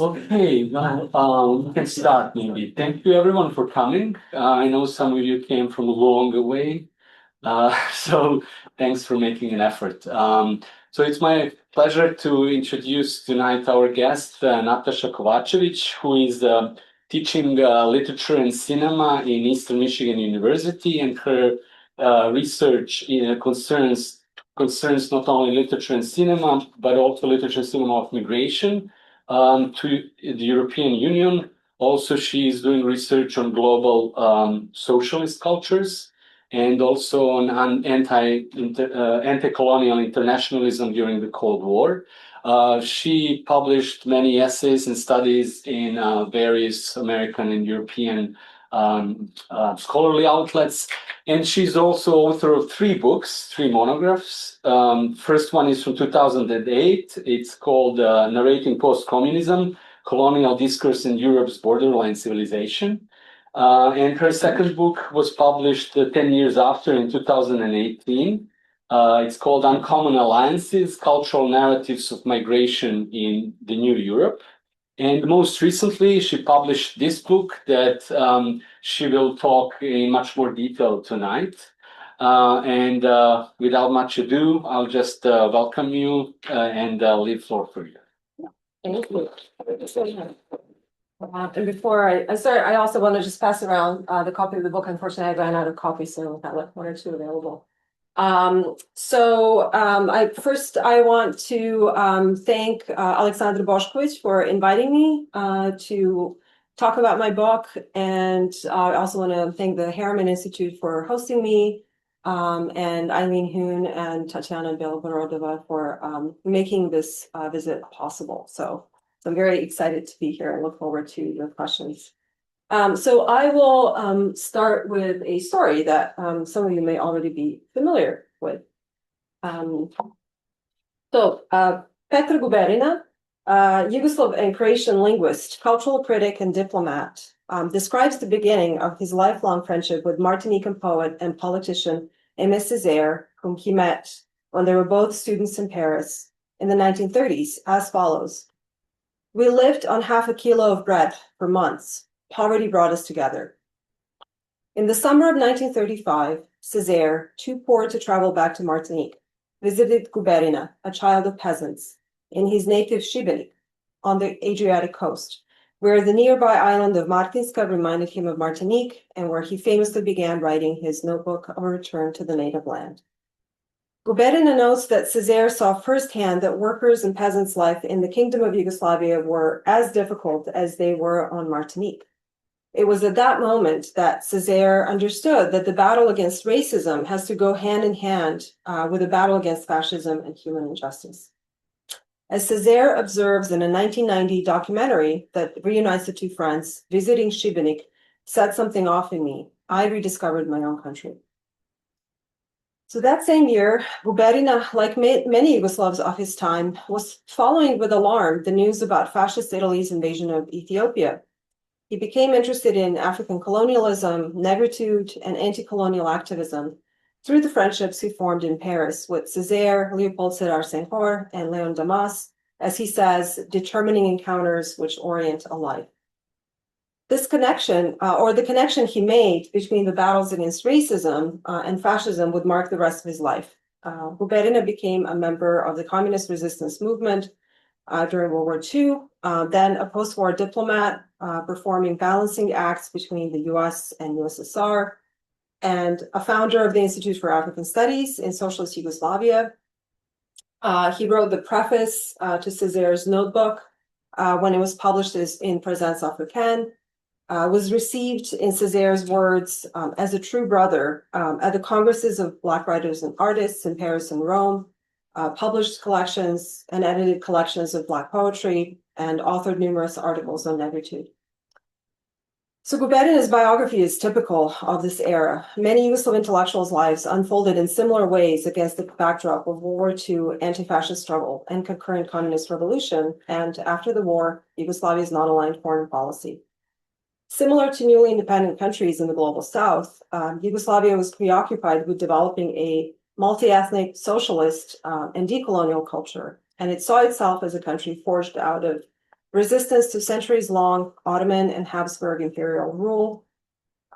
Okay, well, we can start maybe. Thank you everyone for coming. I know some of you came from a long way, so thanks for making an effort. So it's my pleasure to introduce tonight our guest, Nataša Kovačević, who is teaching literature and cinema in Eastern Michigan University, and her research concerns not only literature and cinema, but also literature and cinema of migration to the European Union. Also, she is doing research on global socialist cultures and also on anti-colonial internationalism during the Cold War. She published many essays and studies in various American and European scholarly outlets, and she's also author of three books, three monographs. First one is from 2008. It's called Narrating Post-Communism, Colonial Discourse in Europe's Borderline Civilization. And her second book was published 10 years after in 2018. It's called Uncommon Alliances, Cultural Narratives of Migration in the New Europe. And most recently, she published this book that she will talk in much more detail tonight. And without much ado, I'll just welcome you and leave the floor for you. Thank you. And before I start, I also want to just pass around the copy of the book. Unfortunately, I ran out of copies, so I left one or two available. I want to thank Aleksandar Bošković for inviting me to talk about my book, and I also want to thank the Harriman Institute for hosting me, and Eileen Hoon and Tatiana Belgorodova for making this visit possible. So I'm very excited to be here and look forward to your questions. So I will start with a story that some of you may already be familiar with. Petar Guberina, Yugoslav and Croatian linguist, cultural critic, and diplomat, describes the beginning of his lifelong friendship with Martinican poet and politician Aimé Césaire, whom he met when they were both students in Paris in the 1930s, as follows. "We lived on half a kilo of bread for months. Poverty brought us together. In the summer of 1935, Césaire, too poor to travel back to Martinique, visited Guberina, a child of peasants, in his native Šibenik on the Adriatic coast, where the nearby island of Martinska reminded him of Martinique and where he famously began writing his notebook of a return to the native land. Guberina notes that Césaire saw firsthand that workers' and peasants' life in the Kingdom of Yugoslavia were as difficult as they were on Martinique. It was at that moment that Césaire understood that the battle against racism has to go hand in hand with a battle against fascism and human injustice. As Césaire observes in a 1990 documentary that reunites the two friends, visiting Šibenik set something off in me. I rediscovered my own country. So that same year, Guberina, like many Yugoslavs of his time, was following with alarm the news about fascist Italy's invasion of Ethiopia. He became interested in African colonialism, negritude, and anti-colonial activism through the friendships he formed in Paris with Césaire, Leopold Sédar Senghor, and Léon Damas, as he says, determining encounters which orient a life. This connection, or the connection he made between the battles against racism and fascism, would mark the rest of his life. Guberina became a member of the communist resistance movement during World War II, then a post-war diplomat performing balancing acts between the US and USSR, and a founder of the Institute for African Studies in socialist Yugoslavia. He wrote the preface to Césaire's notebook when it was published in Présence Africaine, was received, in Césaire's words, as a true brother at the Congresses of Black Writers and Artists in Paris and Rome, published collections and edited collections of Black poetry, and authored numerous articles on negritude. So Guberina's biography is typical of this era. Many Yugoslav intellectuals' lives unfolded in similar ways against the backdrop of World War II anti-fascist struggle and concurrent communist revolution, and after the war, Yugoslavia's non-aligned foreign policy. Similar to newly independent countries in the global south, Yugoslavia was preoccupied with developing a multi-ethnic, socialist, and decolonial culture, and it saw itself as a country forged out of resistance to centuries-long Ottoman and Habsburg imperial rule,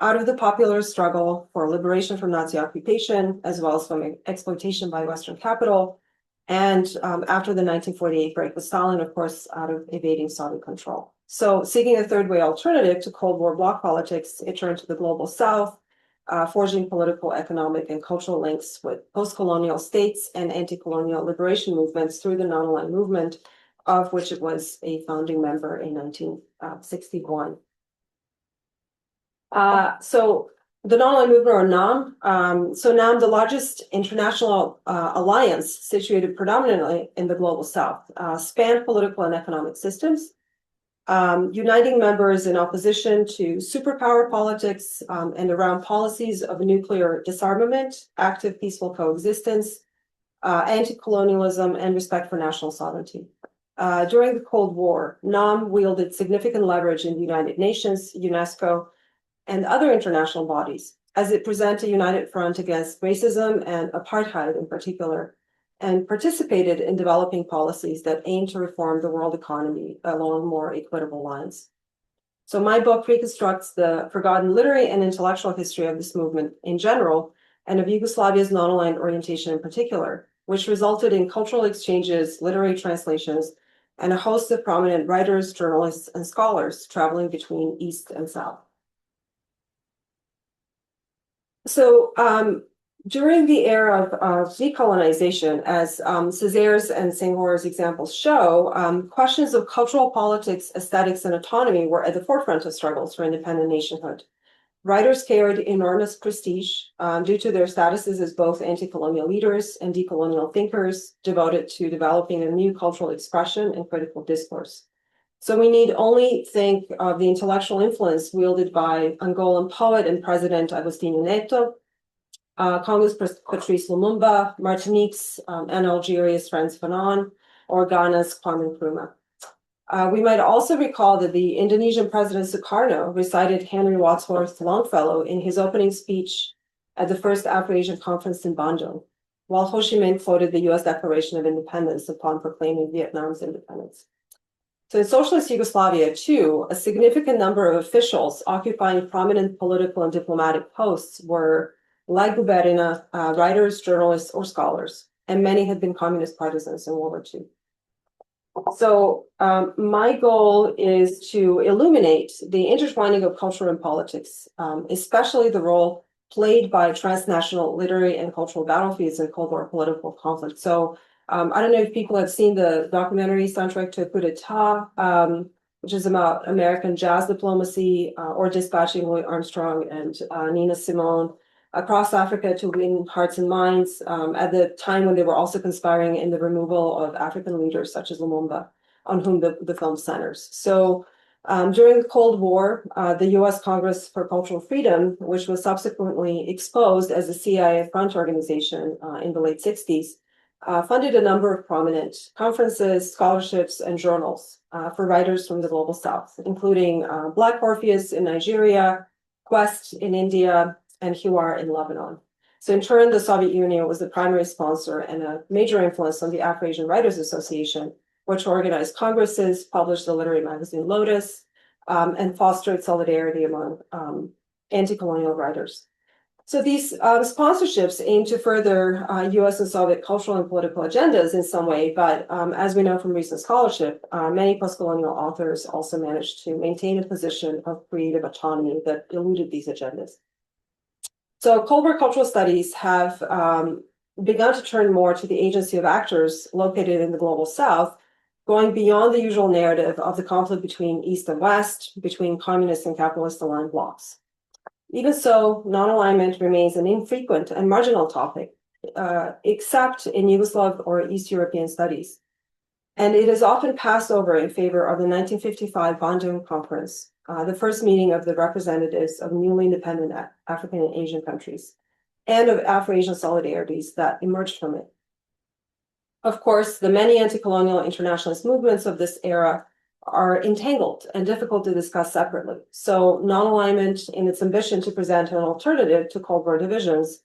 out of the popular struggle for liberation from Nazi occupation, as well as from exploitation by Western capital, and after the 1948 break with Stalin, of course, out of evading Soviet control. So seeking a third way alternative to Cold War bloc politics, it turned to the global South, forging political, economic, and cultural links with post-colonial states and anti-colonial liberation movements through the non-aligned movement, of which it was a founding member in 1961. So the non-aligned movement, or NAM, so NAM, the largest international alliance situated predominantly in the global South, spanned political and economic systems, uniting members in opposition to superpower politics and around policies of nuclear disarmament, active peaceful coexistence, anti-colonialism, and respect for national sovereignty. During the Cold War, NAM wielded significant leverage in the United Nations, UNESCO, and other international bodies, as it presented a united front against racism and apartheid in particular, and participated in developing policies that aim to reform the world economy along more equitable lines. So my book reconstructs the forgotten literary and intellectual history of this movement in general, and of Yugoslavia's non-aligned orientation in particular, which resulted in cultural exchanges, literary translations, and a host of prominent writers, journalists, and scholars traveling between East and South. So during the era of decolonization, as Césaire's and Senghor's examples show, questions of cultural politics, aesthetics, and autonomy were at the forefront of struggles for independent nationhood. Writers carried enormous prestige due to their statuses as both anti-colonial leaders and decolonial thinkers devoted to developing a new cultural expression and critical discourse. So we need only think of the intellectual influence wielded by Angolan poet and president Agostinho Neto, Congo's Patrice Lumumba, Martinique's and Algeria's Frantz Fanon, or Ghana's Kwame Nkrumah. We might also recall that the Indonesian president Sukarno recited Henry Wadsworth Longfellow in his opening speech at the first Afro-Asian conference in Bandung, while Ho Chi Minh quoted the US Declaration of Independence upon proclaiming Vietnam's independence. So in socialist Yugoslavia, too, a significant number of officials occupying prominent political and diplomatic posts were, like Guberina, writers, journalists, or scholars, and many had been communist partisans in World War II. So my goal is to illuminate the intertwining of culture and politics, especially the role played by transnational literary and cultural battlefields in Cold War political conflict. So I don't know if people have seen the documentary soundtrack to a coup d'etat, which is about American jazz diplomacy, or dispatching Louis Armstrong and Nina Simone across Africa to win hearts and minds at the time when they were also conspiring in the removal of African leaders such as Lumumba, on whom the film centers. So during the Cold War, the US Congress for Cultural Freedom, which was subsequently exposed as a CIA front organization in the late 60s, funded a number of prominent conferences, scholarships, and journals for writers from the global South, including Black Orpheus in Nigeria, Quest in India, and Hiwar in Lebanon. So in turn, the Soviet Union was the primary sponsor and a major influence on the Afro-Asian Writers Association, which organized congresses, published the literary magazine Lotus, and fostered solidarity among anti-colonial writers. So these sponsorships aim to further US and Soviet cultural and political agendas in some way, but as we know from recent scholarship, many postcolonial authors also managed to maintain a position of creative autonomy that eluded these agendas. So Cold War cultural studies have begun to turn more to the agency of actors located in the global South, going beyond the usual narrative of the conflict between East and West, between communist and capitalist aligned blocs. Even so, non-alignment remains an infrequent and marginal topic, except in Yugoslav or East European studies. And it is often passed over in favor of the 1955 Bandung Conference, the first meeting of the representatives of newly independent African and Asian countries, and of Afro-Asian solidarities that emerged from it. Of course, the many anti-colonial internationalist movements of this era are entangled and difficult to discuss separately. So non-alignment, in its ambition to present an alternative to Cold War divisions,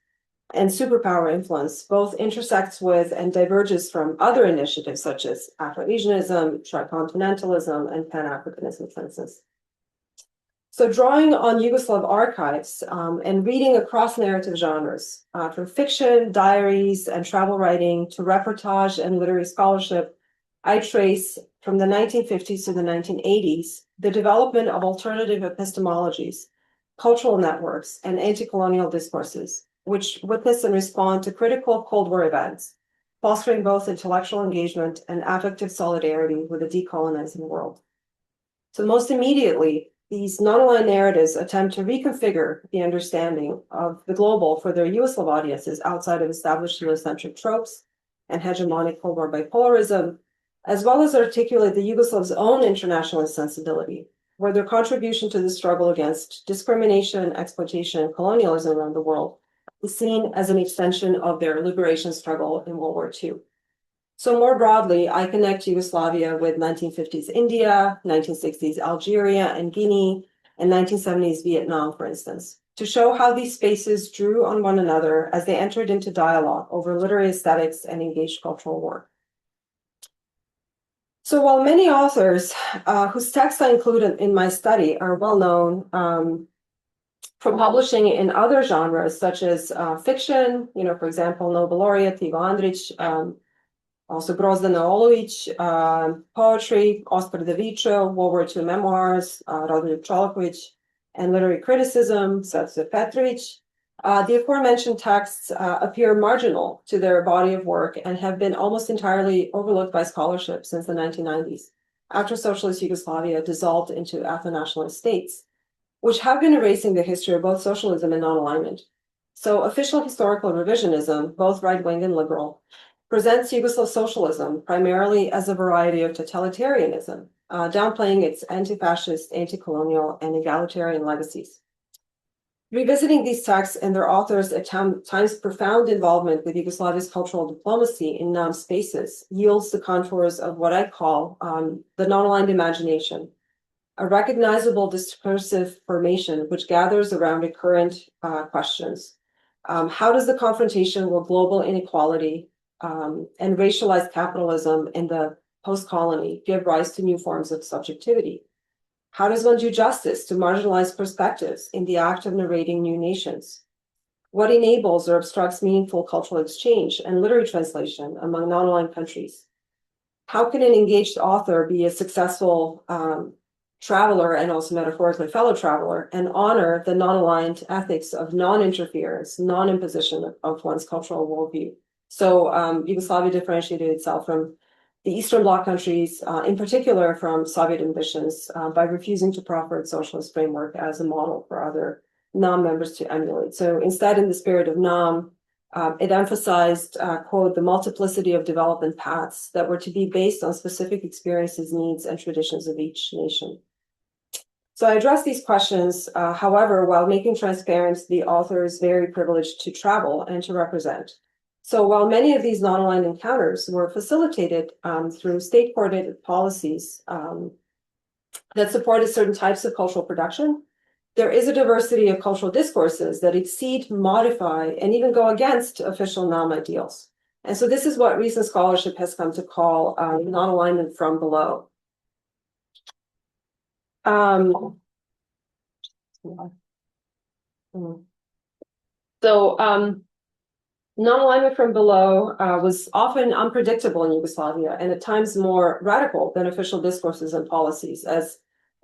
and superpower influence both intersects with and diverges from other initiatives such as Afro-Asianism, tricontinentalism, and Pan-Africanism, for instance. So drawing on Yugoslav archives and reading across narrative genres, from fiction, diaries, and travel writing to reportage and literary scholarship, I trace from the 1950s to the 1980s the development of alternative epistemologies, cultural networks, and anti-colonial discourses, which witness and respond to critical Cold War events, fostering both intellectual engagement and affective solidarity with a decolonizing world. So most immediately, these non-aligned narratives attempt to reconfigure the understanding of the global for their Yugoslav audiences outside of established Eurocentric tropes and hegemonic Cold War bipolarism, as well as articulate the Yugoslavs' own internationalist sensibility, where their contribution to the struggle against discrimination, exploitation, and colonialism around the world is seen as an extension of their liberation struggle in World War II. So more broadly, I connect Yugoslavia with 1950s India, 1960s Algeria and Guinea, and 1970s Vietnam, for instance, to show how these spaces drew on one another as they entered into dialogue over literary aesthetics and engaged cultural work. So while many authors whose texts I include in my study are well known from publishing in other genres such as fiction, for example, Nobel laureate Ivo Andrić, also Grozdana Olović, poetry, Ospar Davičo, World War II memoirs, Radoljub Čolaković, and literary criticism, Svetozar Petrović. The aforementioned texts appear marginal to their body of work and have been almost entirely overlooked by scholarship since the 1990s, after socialist Yugoslavia dissolved into ethno-nationalist states, which have been erasing the history of both socialism and non-alignment. So official historical revisionism, both right-wing and liberal, presents Yugoslav socialism primarily as a variety of totalitarianism, downplaying its anti-fascist, anti-colonial, and egalitarian legacies. Revisiting these texts and their authors at times profound involvement with Yugoslavia's cultural diplomacy in non-spaces yields the contours of what I call the non-aligned imagination, a recognizable discursive formation which gathers around recurrent questions. How does the confrontation with global inequality and racialized capitalism in the post-colony give rise to new forms of subjectivity? How does one do justice to marginalized perspectives in the act of narrating new nations? What enables or obstructs meaningful cultural exchange and literary translation among non-aligned countries? How can an engaged author be a successful traveler and also metaphorically fellow traveler and honor the non-aligned ethics of non-interference, non-imposition of one's cultural worldview? So Yugoslavia differentiated itself from the Eastern Bloc countries, in particular from Soviet ambitions, by refusing to proffer its socialist framework as a model for other NAM members to emulate. So instead, in the spirit of NAM, it emphasized, quote, the multiplicity of development paths that were to be based on specific experiences, needs, and traditions of each nation. So I address these questions, however, while making transparent the author's very privileged to travel and to represent. So while many of these non-aligned encounters were facilitated through state-coordinated policies that supported certain types of cultural production, there is a diversity of cultural discourses that exceed, modify, and even go against official NAM ideals. And so this is what recent scholarship has come to call non-alignment from below. Non-alignment from below was often unpredictable in Yugoslavia and at times more radical than official discourses and policies, as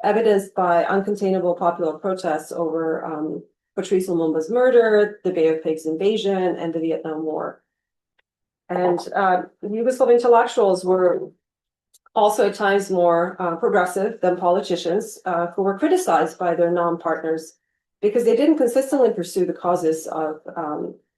evidenced by uncontainable popular protests over Patrice Lumumba's murder, the Bay of Pigs invasion, and the Vietnam War. And Yugoslav intellectuals were also at times more progressive than politicians who were criticized by their non-partners because they didn't consistently pursue the causes of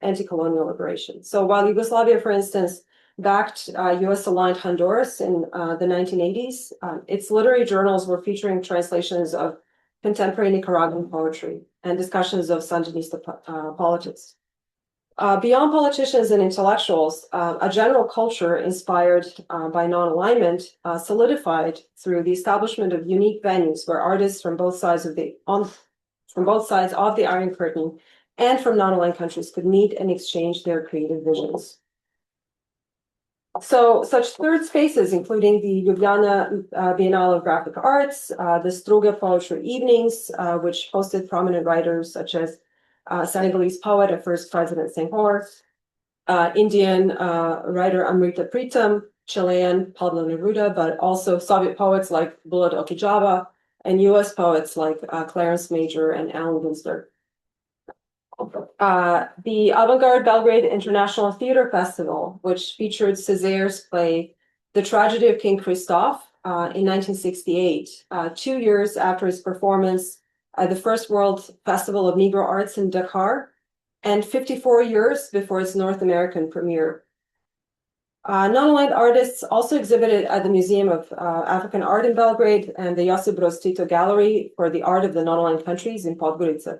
anti-colonial liberation. So while Yugoslavia, for instance, backed US-aligned Honduras in the 1980s, its literary journals were featuring translations of contemporary Nicaraguan poetry and discussions of Sandinista politics. Beyond politicians and intellectuals, a general culture inspired by non-alignment solidified through the establishment of unique venues where artists from both sides of the Iron Curtain and from non-aligned countries could meet and exchange their creative visions. So such third spaces, including the Ljubljana Biennale of Graphic Arts, the Struga Poetry Evenings, which hosted prominent writers such as Senegalese poet and first President Senghor, Indian writer Amrita Pritam, Chilean Pablo Neruda, but also Soviet poets like Bulat Okijava, and US poets like Clarence Major and Allen Ginsberg. The Avant-Garde Belgrade International Theater Festival, which featured Césaire's play The Tragedy of King Christophe in 1968, 2 years after his performance at the first World Festival of Negro Arts in Dakar, and 54 years before its North American premiere. Non-aligned artists also exhibited at the Museum of African Art in Belgrade and the Josip Broz Tito Gallery for the Art of the Non-Aligned Countries in Podgorica.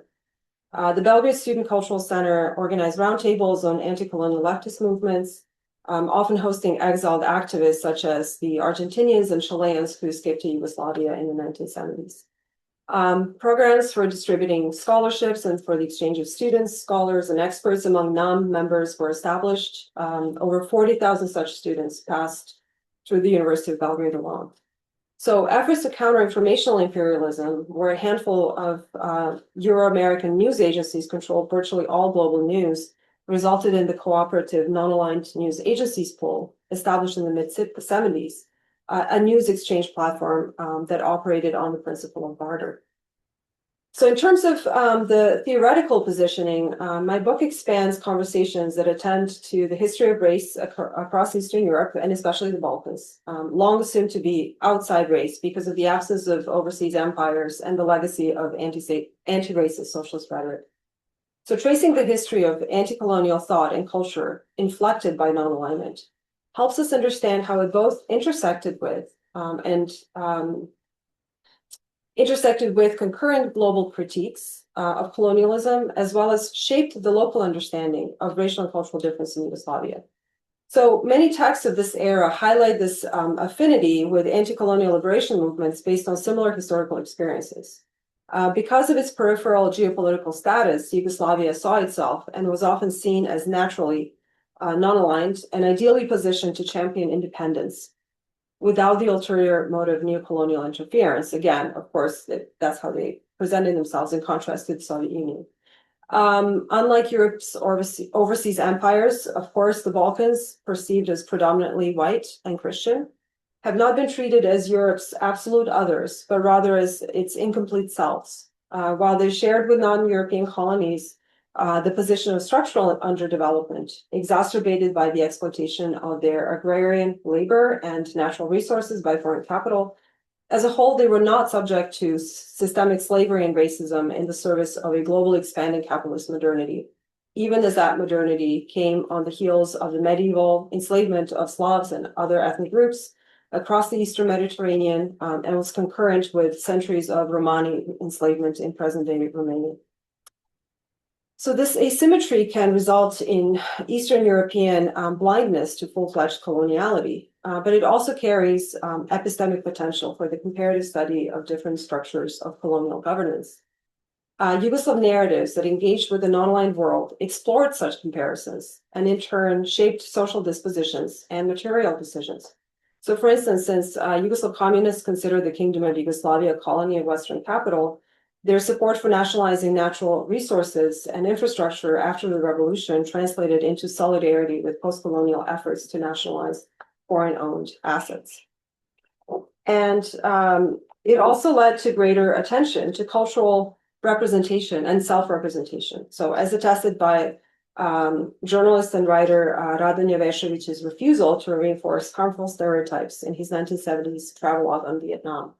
The Belgrade Student Cultural Center organized roundtables on anti-colonial leftist movements, often hosting exiled activists such as the Argentinians and Chileans who escaped to Yugoslavia in the 1970s. Programs for distributing scholarships and for the exchange of students, scholars, and experts among non-members were established. Over 40,000 such students passed through the University of Belgrade alone. So efforts to counter informational imperialism, where a handful of Euro-American news agencies controlled virtually all global news, resulted in the cooperative non-aligned news agencies pool, established in the mid-70s, a news exchange platform that operated on the principle of barter. So in terms of the theoretical positioning, my book expands conversations that attend to the history of race across Eastern Europe, and especially the Balkans, long assumed to be outside race because of the absence of overseas empires and the legacy of anti-racist socialist rhetoric. So tracing the history of anti-colonial thought and culture inflected by non-alignment helps us understand how it both intersected with concurrent global critiques of colonialism, as well as shaped the local understanding of racial and cultural difference in Yugoslavia. So many texts of this era highlight this affinity with anti-colonial liberation movements based on similar historical experiences. Because of its peripheral geopolitical status, Yugoslavia saw itself and was often seen as naturally non-aligned and ideally positioned to champion independence without the ulterior motive of neocolonial interference. Again, of course, that's how they presented themselves in contrast to the Soviet Union. Unlike Europe's overseas empires, of course, the Balkans, perceived as predominantly white and Christian, have not been treated as Europe's absolute others, but rather as its incomplete selves. While they shared with non-European colonies the position of structural underdevelopment, exacerbated by the exploitation of their agrarian labor and natural resources by foreign capital, as a whole, they were not subject to systemic slavery and racism in the service of a globally expanding capitalist modernity, even as that modernity came on the heels of the medieval enslavement of Slavs and other ethnic groups across the Eastern Mediterranean, and was concurrent with centuries of Romani enslavement in present-day Romania. So this asymmetry can result in Eastern European blindness to full-fledged coloniality, but it also carries epistemic potential for the comparative study of different structures of colonial governance. Yugoslav narratives that engaged with the non-aligned world explored such comparisons and in turn shaped social dispositions and material decisions. So for instance, since Yugoslav communists considered the Kingdom of Yugoslavia a colony of Western capital, their support for nationalizing natural resources and infrastructure after the revolution translated into solidarity with post-colonial efforts to nationalize foreign-owned assets. And it also led to greater attention to cultural representation and self-representation. So as attested by journalist and writer Rada Njevešević's refusal to reinforce harmful stereotypes in his 1970s travelogue on Vietnam.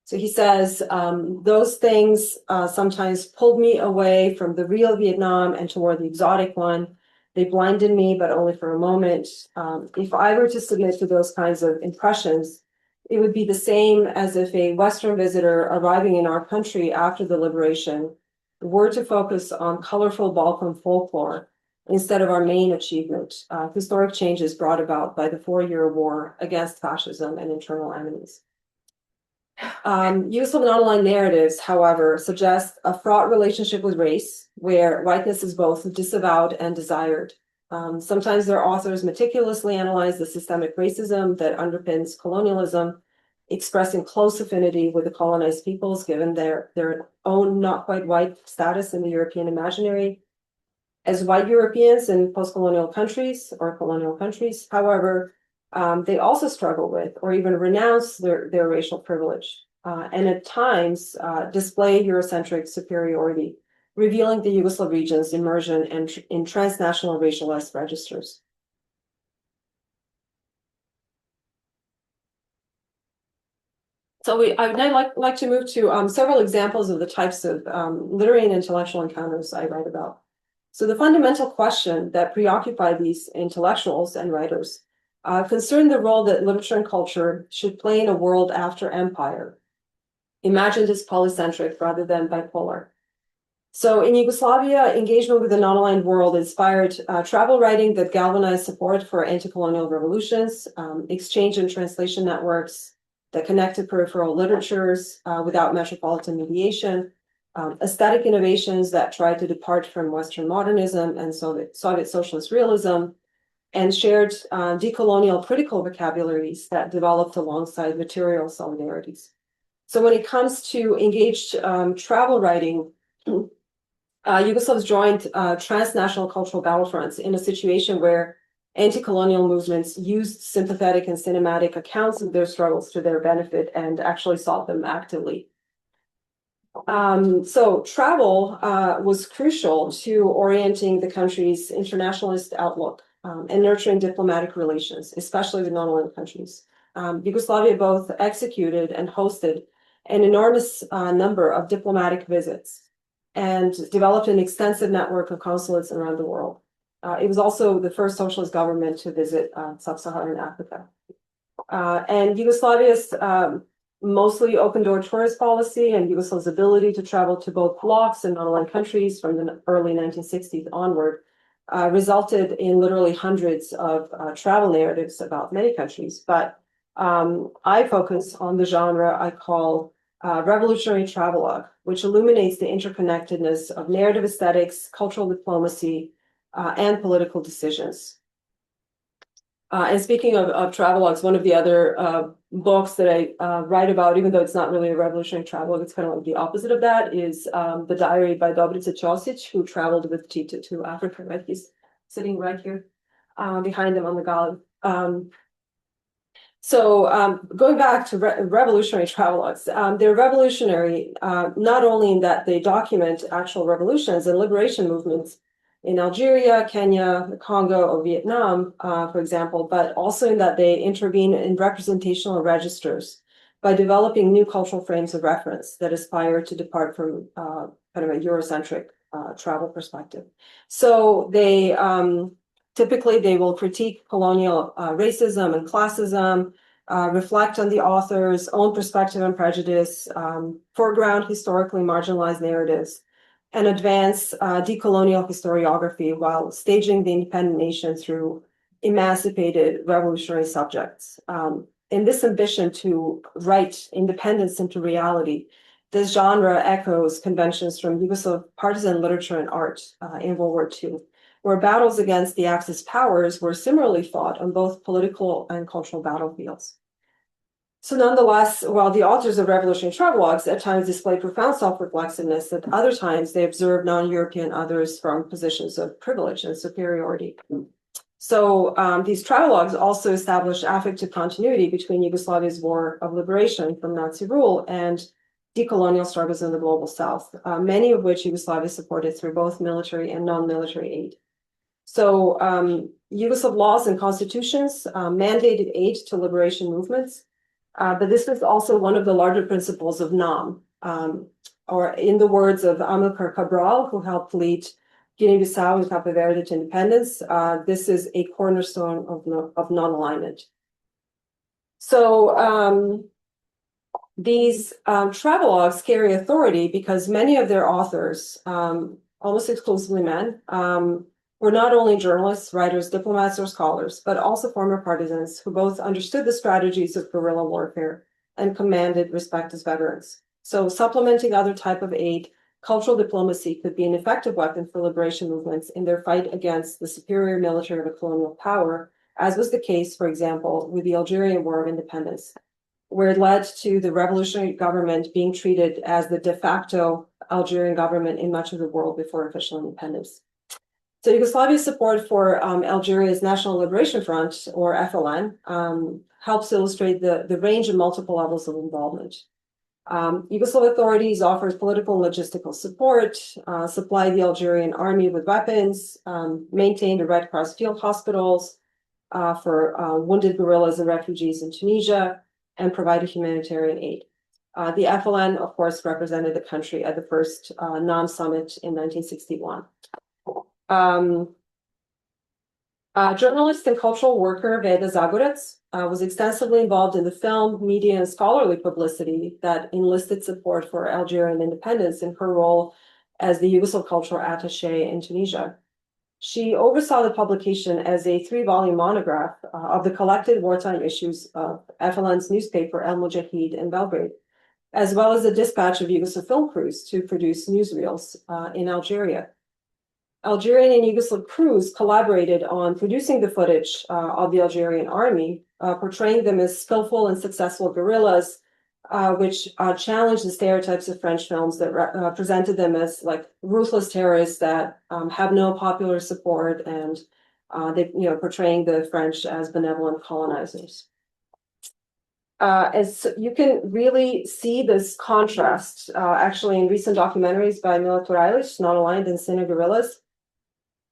So he says, those things sometimes pulled me away from the real Vietnam and toward the exotic one. They blinded me, but only for a moment. If I were to submit to those kinds of impressions, it would be the same as if a Western visitor arriving in our country after the liberation were to focus on colorful Balkan folklore instead of our main achievement, historic changes brought about by the 4-year war against fascism and internal enemies. Use of non-aligned narratives, however, suggest a fraught relationship with race, where whiteness is both disavowed and desired. Sometimes their authors meticulously analyze the systemic racism that underpins colonialism, expressing close affinity with the colonized peoples, given their own not quite white status in the European imaginary. As white Europeans in post-colonial countries or colonial countries, however, they also struggle with or even renounce their racial privilege, and at times display Eurocentric superiority, revealing the Yugoslav region's immersion in transnational racialized registers. So I would now like to move to several examples of the types of literary and intellectual encounters I write about. So the fundamental question that preoccupied these intellectuals and writers concerned the role that literature and culture should play in a world after empire, imagined as polycentric rather than bipolar. So in Yugoslavia, engagement with the non-aligned world inspired travel writing that galvanized support for anti-colonial revolutions, exchange and translation networks that connected peripheral literatures without metropolitan mediation, aesthetic innovations that tried to depart from Western modernism and Soviet socialist realism, and shared decolonial critical vocabularies that developed alongside material solidarities. So when it comes to engaged travel writing, Yugoslavs joined transnational cultural battlefronts in a situation where anti-colonial movements used sympathetic and cinematic accounts of their struggles to their benefit and actually sought them actively. So travel was crucial to orienting the country's internationalist outlook and nurturing diplomatic relations, especially with non-aligned countries. Yugoslavia both executed and hosted an enormous number of diplomatic visits and developed an extensive network of consulates around the world. It was also the first socialist government to visit sub-Saharan Africa. And Yugoslavia's mostly open-door tourist policy and Yugoslav's ability to travel to both blocs and non-aligned countries from the early 1960s onward resulted in literally hundreds of travel narratives about many countries. But I focus on the genre I call revolutionary travelogue, which illuminates the interconnectedness of narrative aesthetics, cultural diplomacy, and political decisions. And speaking of travelogues, one of the other books that I write about, even though it's not really a revolutionary travelogue, it's kind of like the opposite of that, is the diary by Dobrica Ćosić, who traveled with Tito to Africa, right? He's sitting right here behind him on the gallery. So going back to revolutionary travelogues, they're revolutionary not only in that they document actual revolutions and liberation movements in Algeria, Kenya, the Congo, or Vietnam, for example, but also in that they intervene in representational registers by developing new cultural frames of reference that aspire to depart from kind of a Eurocentric travel perspective. So they typically they will critique colonial racism and classism, reflect on the author's own perspective and prejudice, foreground historically marginalized narratives, and advance decolonial historiography while staging the independent nation through emancipated revolutionary subjects. In this ambition to write independence into reality, this genre echoes conventions from Yugoslav partisan literature and art in World War II, where battles against the Axis powers were similarly fought on both political and cultural battlefields. So nonetheless, while the authors of revolutionary travelogues at times display profound self-reflexiveness, at other times they observe non-European others from positions of privilege and superiority. So these travelogues also establish affective continuity between Yugoslavia's war of liberation from Nazi rule and decolonial struggles in the global South, many of which Yugoslavia supported through both military and non-military aid. So Yugoslav laws and constitutions mandated aid to liberation movements, but this was also one of the larger principles of NAM, or in the words of Amilcar Cabral, who helped lead Guinea-Bissau and Cape Verde to independence, this is a cornerstone of non-alignment. So these travelogues carry authority because many of their authors, almost exclusively men, were not only journalists, writers, diplomats, or scholars, but also former partisans who both understood the strategies of guerrilla warfare and commanded respect as veterans. So supplementing other type of aid, cultural diplomacy could be an effective weapon for liberation movements in their fight against the superior military of a colonial power, as was the case, for example, with the Algerian War of Independence, where it led to the revolutionary government being treated as the de facto Algerian government in much of the world before official independence. So Yugoslavia's support for Algeria's National Liberation Front, or FLN, helps illustrate the range of multiple levels of involvement. Yugoslav authorities offered political and logistical support, supplied the Algerian army with weapons, maintained the Red Cross field hospitals for wounded guerrillas and refugees in Tunisia, and provided humanitarian aid. The FLN, of course, represented the country at the first non-summit in 1961. Journalist and cultural worker Veda Zagorec was extensively involved in the film, media, and scholarly publicity that enlisted support for Algerian independence in her role as the Yugoslav cultural attaché in Tunisia. She oversaw the publication as a 3-volume monograph of the collected wartime issues of FLN's newspaper El Mujahid in Belgrade, as well as the dispatch of Yugoslav film crews to produce newsreels in Algeria. Algerian and Yugoslav crews collaborated on producing the footage of the Algerian army, portraying them as skillful and successful guerrillas, which challenged the stereotypes of French films that presented them as like ruthless terrorists that have no popular support, and they, portraying the French as benevolent colonizers. As you can really see this contrast actually in recent documentaries by Mila Turajlić, Nonaligned and Cine Guerrillas,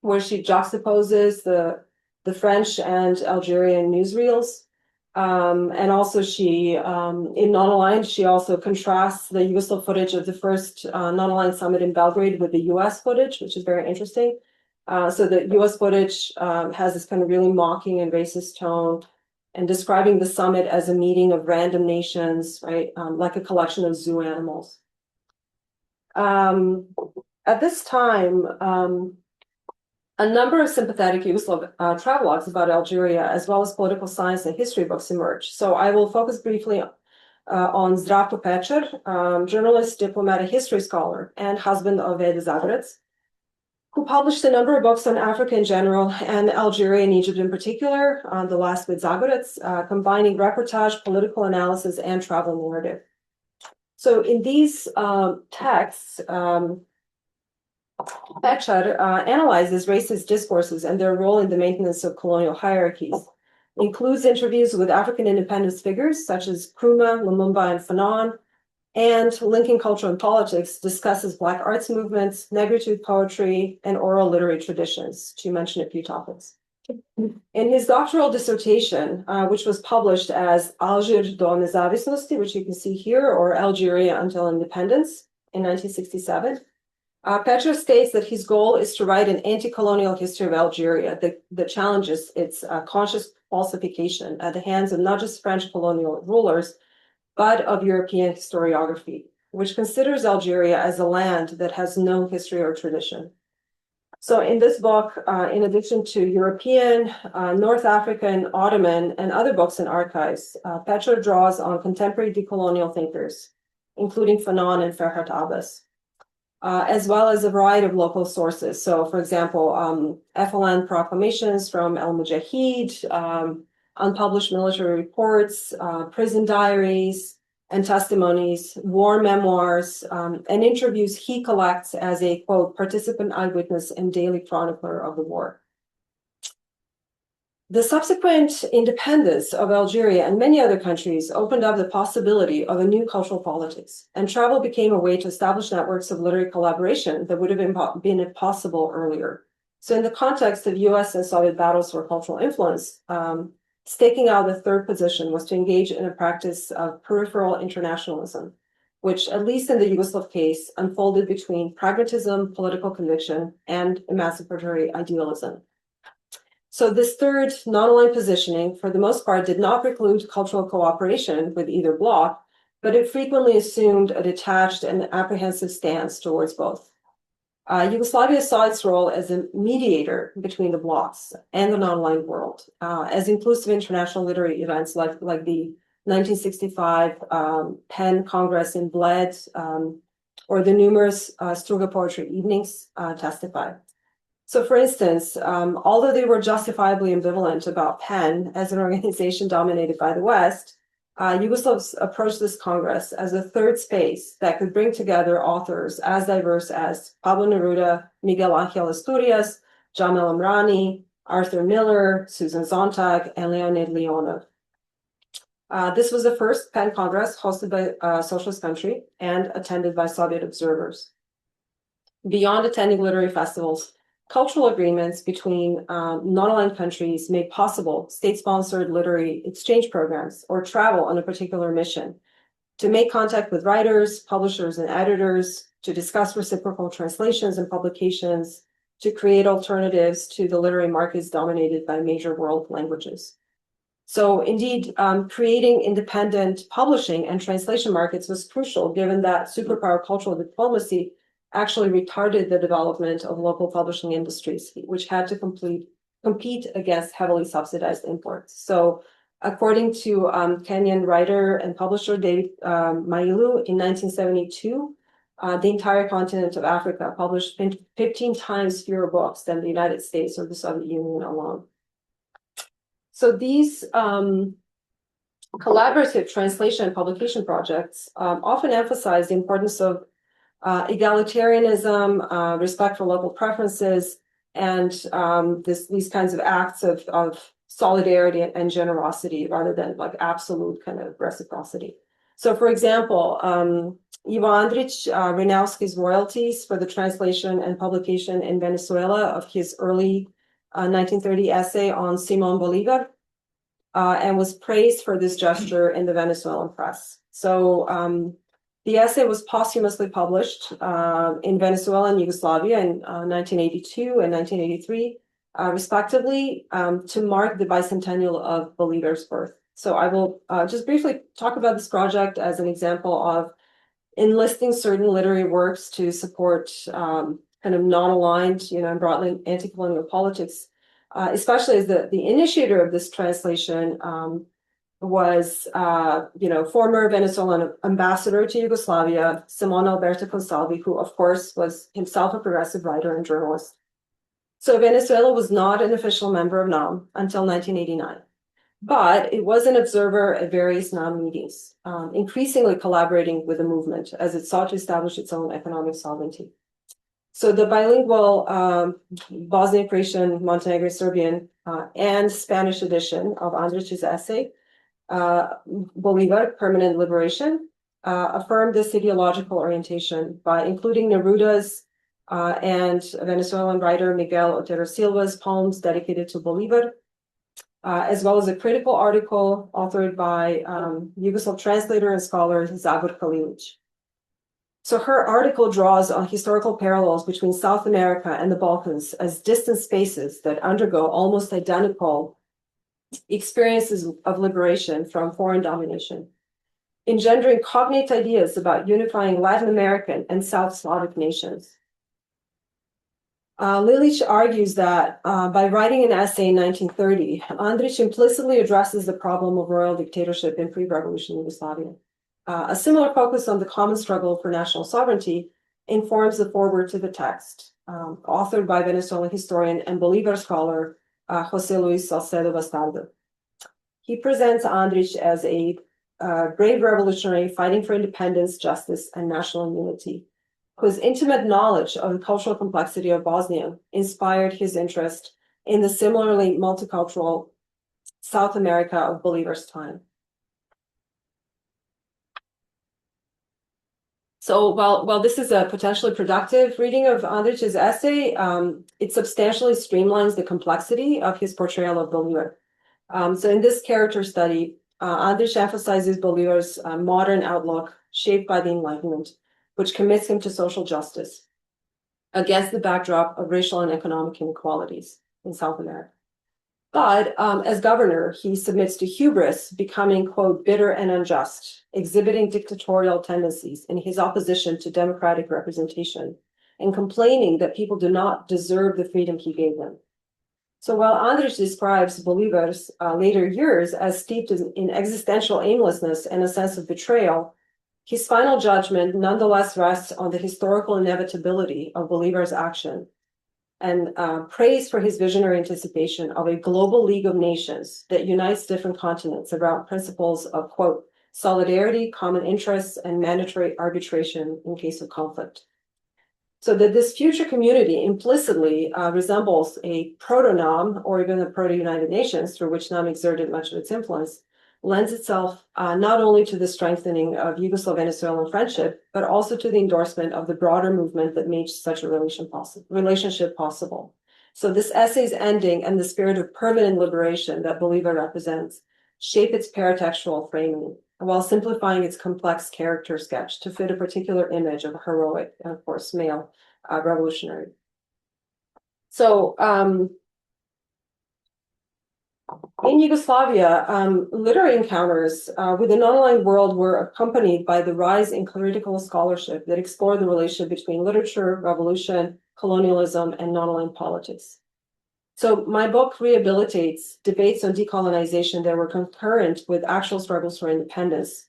where she juxtaposes the French and Algerian newsreels. And also she, in Nonaligned, she also contrasts the Yugoslav footage of the first Nonaligned summit in Belgrade with the US footage, which is very interesting. So the US footage has this kind of really mocking and racist tone, and describing the summit as a meeting of random nations, right? Like a collection of zoo animals. At this time, a number of sympathetic Yugoslav travelogues about Algeria, as well as political science and history books, emerged. So I will focus briefly on Zdravko Pečar, journalist, diplomat, and history scholar, and husband of Veda Zagorec, who published a number of books on Africa in general and Algeria and Egypt in particular, the last with Zagorec, combining reportage, political analysis, and travel narrative. So in these texts, Pečar analyzes racist discourses and their role in the maintenance of colonial hierarchies, includes interviews with African independence figures such as Nkrumah, Lumumba, and Fanon, and linking culture and politics, discusses Black arts movements, negritude poetry, and oral literary traditions, to mention a few topics. In his doctoral dissertation, which was published as Alger do Nezavisnosti, which you can see here, or Algeria until Independence in 1967, Pečar states that his goal is to write an anti-colonial history of Algeria that challenges its conscious falsification at the hands of not just French colonial rulers, but of European historiography, which considers Algeria as a land that has no history or tradition. So in this book, in addition to European, North African, Ottoman, and other books and archives, Pečar draws on contemporary decolonial thinkers, including Fanon and Ferhat Abbas, as well as a variety of local sources. So, for example, FLN proclamations from El Mujahid, unpublished military reports, prison diaries and testimonies, war memoirs, and interviews he collects as a, quote, participant eyewitness and daily chronicler of the war. The subsequent independence of Algeria and many other countries opened up the possibility of a new cultural politics, and travel became a way to establish networks of literary collaboration that would have been impossible earlier. So in the context of US and Soviet battles for cultural influence, staking out the third position was to engage in a practice of peripheral internationalism, which, at least in the Yugoslav case, unfolded between pragmatism, political conviction, and emancipatory idealism. So this third non-aligned positioning, for the most part, did not preclude cultural cooperation with either bloc, but it frequently assumed a detached and apprehensive stance towards both. Yugoslavia saw its role as a mediator between the blocs and the non-aligned world, as inclusive international literary events like the 1965 PEN Congress in Bled, or the numerous Struga poetry evenings testify. So for instance, although they were justifiably ambivalent about PEN as an organization dominated by the West, Yugoslavs approached this Congress as a third space that could bring together authors as diverse as Pablo Neruda, Miguel Angel Asturias, Jamil Amrani, Arthur Miller, Susan Sontag, and Leonid Leonov. This was the first PEN Congress hosted by a socialist country and attended by Soviet observers. Beyond attending literary festivals, cultural agreements between non-aligned countries made possible state-sponsored literary exchange programs or travel on a particular mission to make contact with writers, publishers, and editors, to discuss reciprocal translations and publications, to create alternatives to the literary markets dominated by major world languages. So indeed, creating independent publishing and translation markets was crucial, given that superpower cultural diplomacy actually retarded the development of local publishing industries, which had to compete against heavily subsidized imports. So according to Kenyan writer and publisher David Mailu, in 1972, the entire continent of Africa published 15 times fewer books than the United States or the Soviet Union alone. So these collaborative translation and publication projects often emphasize the importance of egalitarianism, respect for local preferences, and these kinds of acts of solidarity and generosity rather than like absolute kind of reciprocity. So for example, Ivo Andrić renounced his royalties for the translation and publication in Venezuela of his early 1930 essay on Simón Bolívar, and was praised for this gesture in the Venezuelan press. So the essay was posthumously published in Venezuela and Yugoslavia in 1982 and 1983, respectively, to mark the bicentennial of Bolívar's birth. So I will just briefly talk about this project as an example of enlisting certain literary works to support kind of non-aligned, and broadly anti-colonial politics, especially as the initiator of this translation was, former Venezuelan ambassador to Yugoslavia, Simón Alberto Consalvi, who of course was himself a progressive writer and journalist. So Venezuela was not an official member of NAM until 1989, but it was an observer at various NAM meetings, increasingly collaborating with the movement as it sought to establish its own economic sovereignty. So the bilingual Bosnian, Croatian, Montenegrin, Serbian, and Spanish edition of Andrić's essay, Bolívar, Permanent Liberation, affirmed this ideological orientation by including Neruda's and Venezuelan writer Miguel Otero Silva's poems dedicated to Bolívar, as well as a critical article authored by Yugoslav translator and scholar Zagor Kalilić. So her article draws on historical parallels between South America and the Balkans as distant spaces that undergo almost identical experiences of liberation from foreign domination, engendering cognate ideas about unifying Latin American and South Slavic nations. Lilić argues that by writing an essay in 1930, Andrić implicitly addresses the problem of royal dictatorship in pre-revolution Yugoslavia. A similar focus on the common struggle for national sovereignty informs the foreword to the text, authored by Venezuelan historian and Bolívar scholar José Luis Salcedo Bastardo. He presents Andrić as a brave revolutionary fighting for independence, justice, and national unity, whose intimate knowledge of the cultural complexity of Bosnia inspired his interest in the similarly multicultural South America of Bolívar's time. So while this is a potentially productive reading of Andrić's essay, it substantially streamlines the complexity of his portrayal of Bolívar. So in this character study, Andrić emphasizes Bolívar's modern outlook shaped by the Enlightenment, which commits him to social justice against the backdrop of racial and economic inequalities in South America. But as governor, he submits to hubris, becoming, quote, bitter and unjust, exhibiting dictatorial tendencies in his opposition to democratic representation, and complaining that people do not deserve the freedom he gave them. So while Andrich describes Bolivar's later years as steeped in existential aimlessness and a sense of betrayal, his final judgment nonetheless rests on the historical inevitability of Bolivar's action and praise for his visionary anticipation of a global league of nations that unites different continents around principles of, quote, solidarity, common interests, and mandatory arbitration in case of conflict. So that this future community implicitly resembles a proto-NAM or even the proto-United Nations, through which NAM exerted much of its influence, lends itself not only to the strengthening of Yugoslav-Venezuelan friendship, but also to the endorsement of the broader movement that made such a relationship possible. So this essay's ending and the spirit of permanent liberation that Bolivar represents shape its paratextual framing, while simplifying its complex character sketch to fit a particular image of a heroic and, of course, male revolutionary. So in Yugoslavia, literary encounters with the non-aligned world were accompanied by the rise in critical scholarship that explored the relationship between literature, revolution, colonialism, and non-aligned politics. So my book rehabilitates debates on decolonization that were concurrent with actual struggles for independence,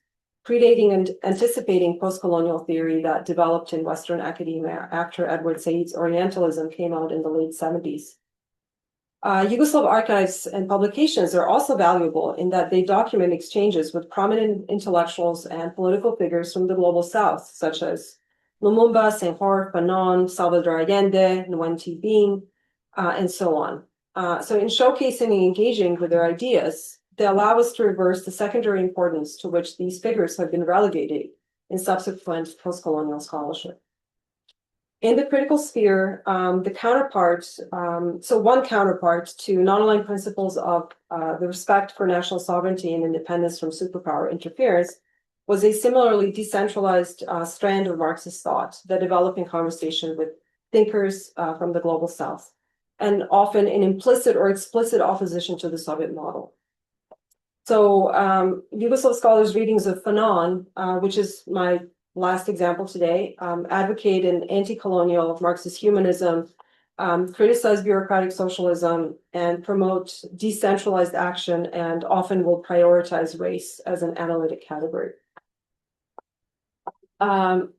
predating and anticipating postcolonial theory that developed in Western academia after Edward Said's Orientalism came out in the late 70s. Yugoslav archives and publications are also valuable in that they document exchanges with prominent intellectuals and political figures from the global south, such as Lumumba, Senghor, Fanon, Salvador Allende, Nguyen Thi Binh, and so on. So in showcasing and engaging with their ideas, they allow us to reverse the secondary importance to which these figures have been relegated in subsequent postcolonial scholarship. In the critical sphere, the counterpart, one counterpart to non-aligned principles of the respect for national sovereignty and independence from superpower interference was a similarly decentralized strand of Marxist thought that developed in conversation with thinkers from the global south, and often in implicit or explicit opposition to the Soviet model. So Yugoslav scholars' readings of Fanon, which is my last example today, advocate an anti-colonial Marxist humanism, criticize bureaucratic socialism, and promote decentralized action, and often will prioritize race as an analytic category.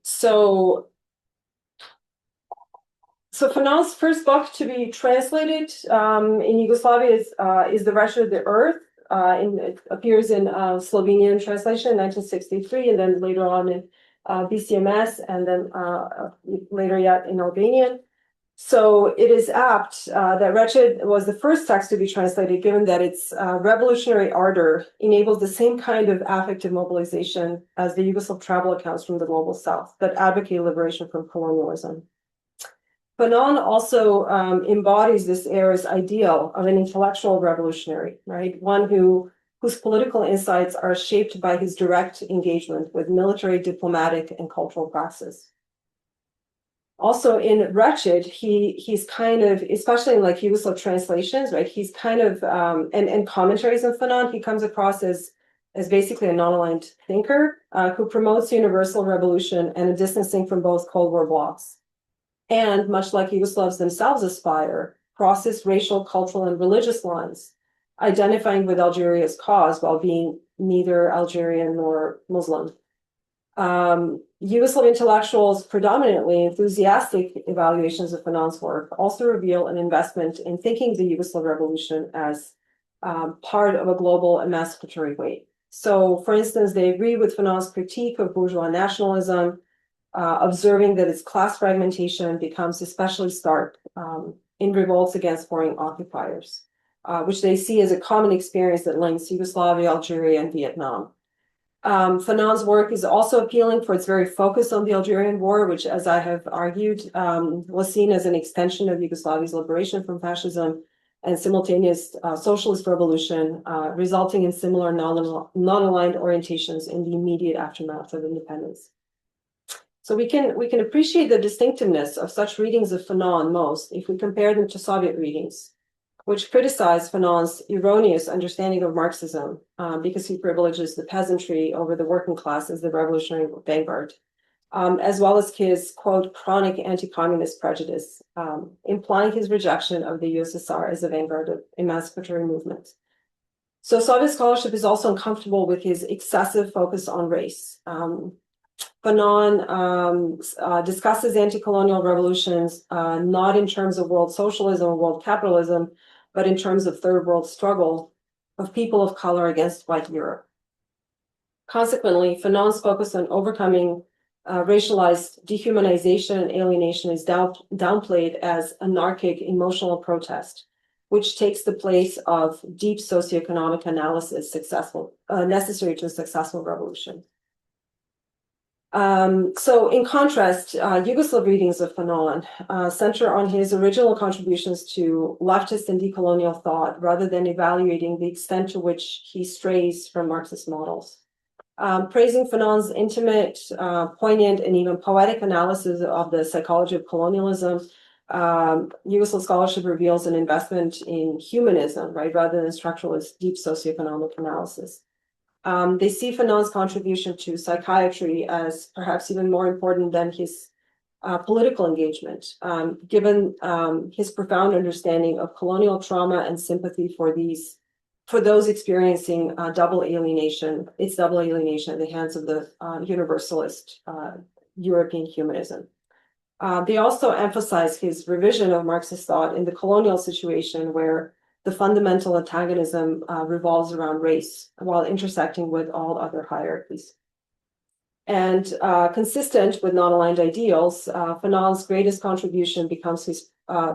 So Fanon's first book to be translated in Yugoslavia is The Wretched of the Earth. It appears in Slovenian translation in 1963, and then later on in BCMS, and then later yet in Albanian. So it is apt that Wretched was the first text to be translated, given that its revolutionary ardor enables the same kind of affective mobilization as the Yugoslav travel accounts from the global south that advocate liberation from colonialism. Fanon also embodies this era's ideal of an intellectual revolutionary, right? One whose political insights are shaped by his direct engagement with military, diplomatic, and cultural praxis. Also in Wretched, he's kind of, especially in like Yugoslav translations, right? He's kind of, and commentaries on Fanon, he comes across as basically a non-aligned thinker who promotes universal revolution and a distancing from both Cold War blocs. And much like Yugoslavs themselves aspire, crosses racial, cultural, and religious lines, identifying with Algeria's cause while being neither Algerian nor Muslim. Yugoslav intellectuals' predominantly enthusiastic evaluations of Fanon's work also reveal an investment in thinking the Yugoslav revolution as part of a global emancipatory weight. So, for instance, they agree with Fanon's critique of bourgeois nationalism, observing that its class fragmentation becomes especially stark in revolts against foreign occupiers, which they see as a common experience that links Yugoslavia, Algeria, and Vietnam. Fanon's work is also appealing for its very focus on the Algerian War, which, as I have argued, was seen as an extension of Yugoslavia's liberation from fascism and simultaneous socialist revolution, resulting in similar non-aligned orientations in the immediate aftermath of independence. So we can appreciate the distinctiveness of such readings of Fanon most if we compare them to Soviet readings, which criticize Fanon's erroneous understanding of Marxism because he privileges the peasantry over the working class as the revolutionary vanguard, as well as his, quote, chronic anti-communist prejudice, implying his rejection of the USSR as a vanguard of emancipatory movements. So Soviet scholarship is also uncomfortable with his excessive focus on race. Fanon discusses anti-colonial revolutions not in terms of world socialism or world capitalism, but in terms of third world struggle of people of color against white Europe. Consequently, Fanon's focus on overcoming racialized dehumanization and alienation is downplayed as anarchic emotional protest, which takes the place of deep socioeconomic analysis necessary to a successful revolution. So in contrast, Yugoslav readings of Fanon center on his original contributions to leftist and decolonial thought rather than evaluating the extent to which he strays from Marxist models. Praising Fanon's intimate, poignant, and even poetic analysis of the psychology of colonialism, Yugoslav scholarship reveals an investment in humanism, right, rather than structuralist deep socioeconomic analysis. They see Fanon's contribution to psychiatry as perhaps even more important than his political engagement, given his profound understanding of colonial trauma and sympathy for those experiencing double alienation at the hands of the universalist European humanism. They also emphasize his revision of Marxist thought in the colonial situation where the fundamental antagonism revolves around race while intersecting with all other hierarchies. And consistent with non-aligned ideals, Fanon's greatest contribution becomes his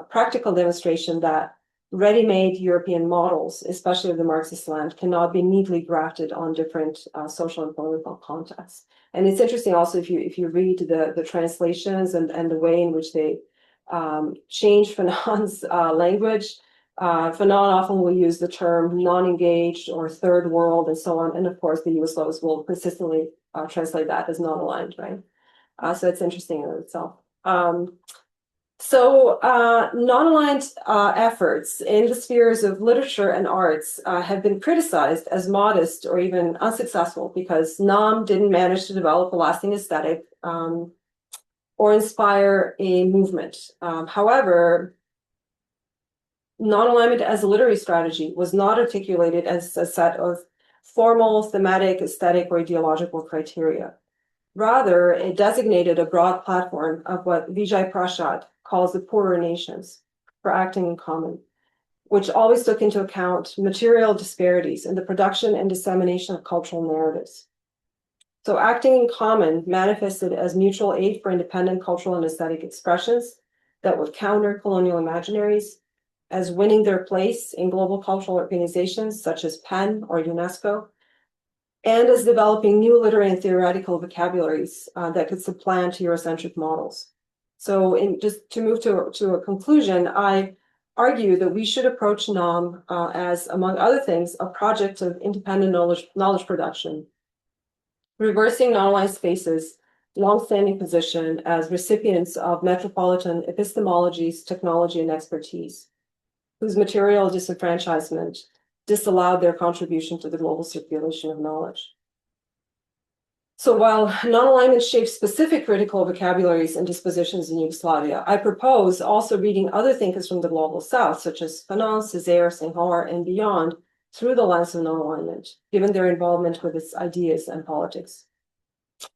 practical demonstration that ready-made European models, especially of the Marxist land, cannot be neatly grafted on different social and political contexts. And it's interesting also if you read the translations and the way in which they change Fanon's language. Fanon often will use the term non-engaged or third world and so on. And of course, the Yugoslavs will consistently translate that as non-aligned, right? So it's interesting in itself. Non-aligned efforts in the spheres of literature and arts have been criticized as modest or even unsuccessful because NAM didn't manage to develop a lasting aesthetic or inspire a movement. However, non-alignment as a literary strategy was not articulated as a set of formal, thematic, aesthetic, or ideological criteria. Rather, it designated a broad platform of what Vijay Prashad calls the poorer nations for acting in common, which always took into account material disparities in the production and dissemination of cultural narratives. So acting in common manifested as mutual aid for independent cultural and aesthetic expressions that would counter colonial imaginaries, as winning their place in global cultural organizations such as PEN or UNESCO, and as developing new literary and theoretical vocabularies that could supplant Eurocentric models. So just to move to a conclusion, I argue that we should approach NAM as, among other things, a project of independent knowledge production, reversing non-aligned spaces' long-standing position as recipients of metropolitan epistemologies, technology, and expertise, whose material disenfranchisement disallowed their contribution to the global circulation of knowledge. So while non-alignment shapes specific critical vocabularies and dispositions in Yugoslavia, I propose also reading other thinkers from the global south, such as Fanon, Césaire, Senghor, and beyond, through the lens of non-alignment, given their involvement with its ideas and politics.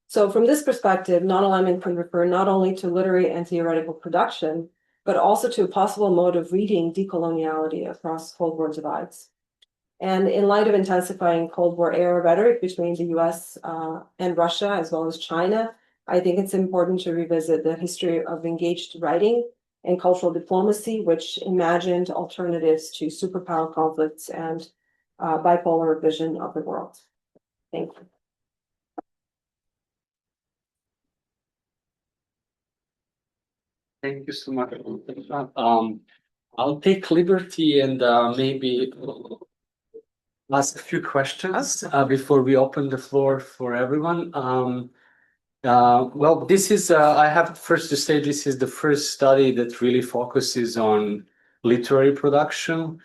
So from this perspective, non-alignment can refer not only to literary and theoretical production, but also to a possible mode of reading decoloniality across Cold War divides. And in light of intensifying Cold War era rhetoric between the US and Russia, as well as China, I think it's important to revisit the history of engaged writing and cultural diplomacy, which imagined alternatives to superpower conflicts and bipolar vision of the world. Thank you. Thank you so much. I'll take liberty and maybe ask a few questions before we open the floor for everyone. Well, this is, I have first to say, this is the first study that really focuses on literary production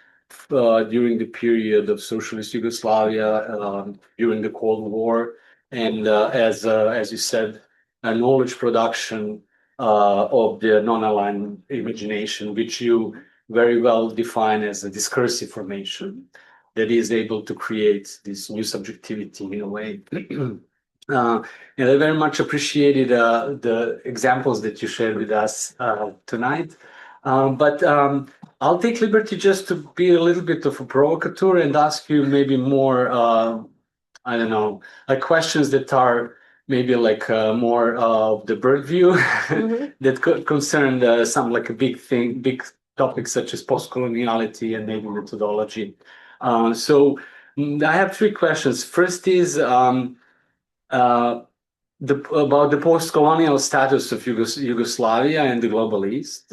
during the period of socialist Yugoslavia, during the Cold War. And as you said, knowledge production of the non-aligned imagination, which you very well define as a discursive formation that is able to create this new subjectivity in a way. And I very much appreciated the examples that you shared with us tonight. But I'll take liberty just to be a little bit of a provocateur and ask you maybe more, I don't know, like questions that are maybe like more of the bird view that could concern some like a big topics such as postcoloniality and maybe methodology. So I have three questions. First is about the post-colonial status of Yugoslavia and the Global East.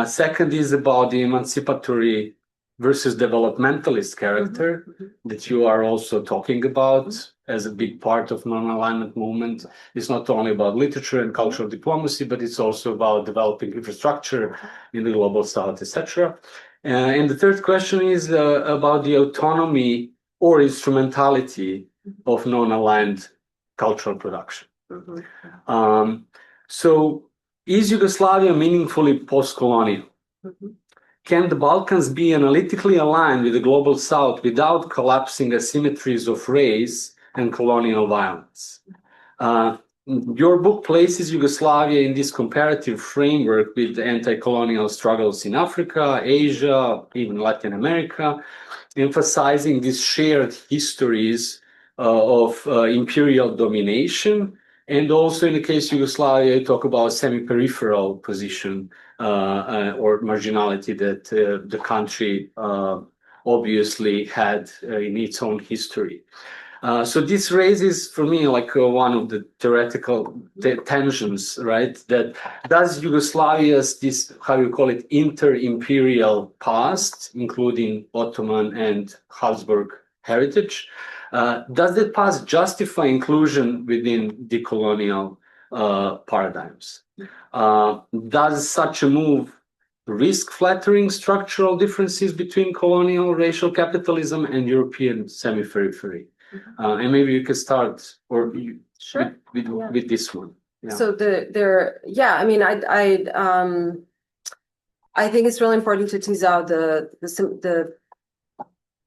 Second is about the emancipatory versus developmentalist character that you are also talking about as a big part of non-alignment movement. It's not only about literature and cultural diplomacy, but it's also about developing infrastructure in the global south, etc. And the third question is about the autonomy or instrumentality of non-aligned cultural production. So is Yugoslavia meaningfully post-colonial? Can the Balkans be analytically aligned with the global south without collapsing asymmetries of race and colonial violence? Your book places Yugoslavia in this comparative framework with anti-colonial struggles in Africa, Asia, even Latin America, emphasizing these shared histories of imperial domination. And also in the case of Yugoslavia, you talk about semi-peripheral position or marginality that the country obviously had in its own history. So this raises for me like one of the theoretical tensions, right? That does Yugoslavia's, this, how you call it, inter-imperial past, including Ottoman and Habsburg heritage, does that past justify inclusion within decolonial paradigms? Does such a move risk flattering structural differences between colonial racial capitalism and European semi-periphery? And maybe you can start or with this one. Yeah. So I mean, I think it's really important to tease out the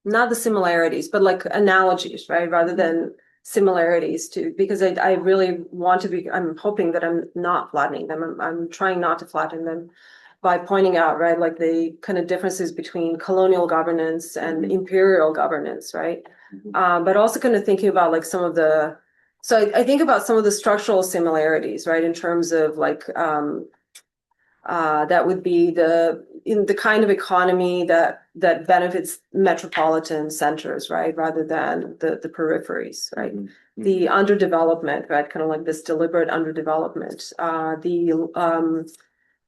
not the similarities, but like analogies, right? Rather than similarities because I really want to be, I'm hoping that I'm not flattening them. I'm trying not to flatten them by pointing out, right, like the kind of differences between colonial governance and imperial governance, right? But also kind of thinking about like some of the, so I think about some of the structural similarities, right, in terms of like, that would be in the kind of economy that benefits metropolitan centers, right, rather than the peripheries, right? The underdevelopment, right, kind of like this deliberate underdevelopment, the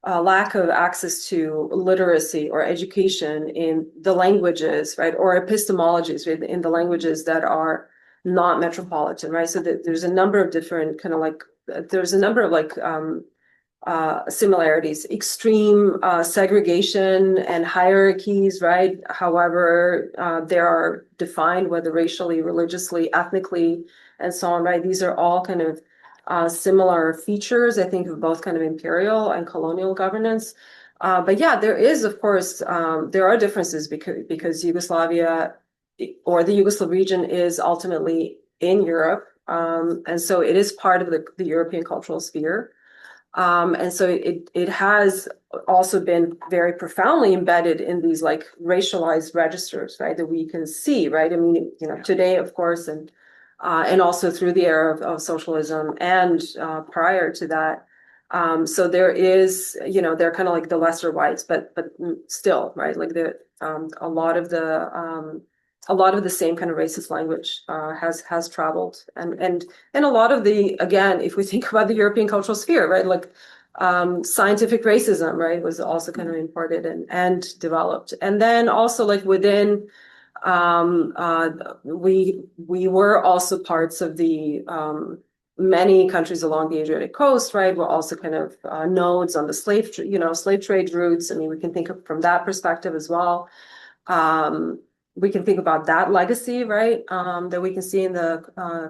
lack of access to literacy or education in the languages, right, or epistemologies, right, in the languages that are not metropolitan, right? So there's a number of different kind of like, there's a number of like similarities, extreme segregation and hierarchies, right? However, they are defined, whether racially, religiously, ethnically, and so on, right? These are all kind of similar features, I think, of both kind of imperial and colonial governance. But yeah, there is, of course, there are differences because Yugoslavia or the Yugoslav region is ultimately in Europe. And so it is part of the European cultural sphere. And so it has also been very profoundly embedded in these like racialized registers, right, that we can see, right? I mean, you know, today, of course, and also through the era of socialism and prior to that. So there is, you know, they're kind of like the lesser whites, but still, right, like a lot of the same kind of racist language has traveled, and a lot of the, again, if we think about the European cultural sphere, right, like scientific racism, right, was also kind of imported and developed, and then also like within. We were also parts of the many countries along the Adriatic coast, right? We're also kind of nodes on the slave trade routes. I mean, we can think of from that perspective as well. We can think about that legacy, right? That we can see in the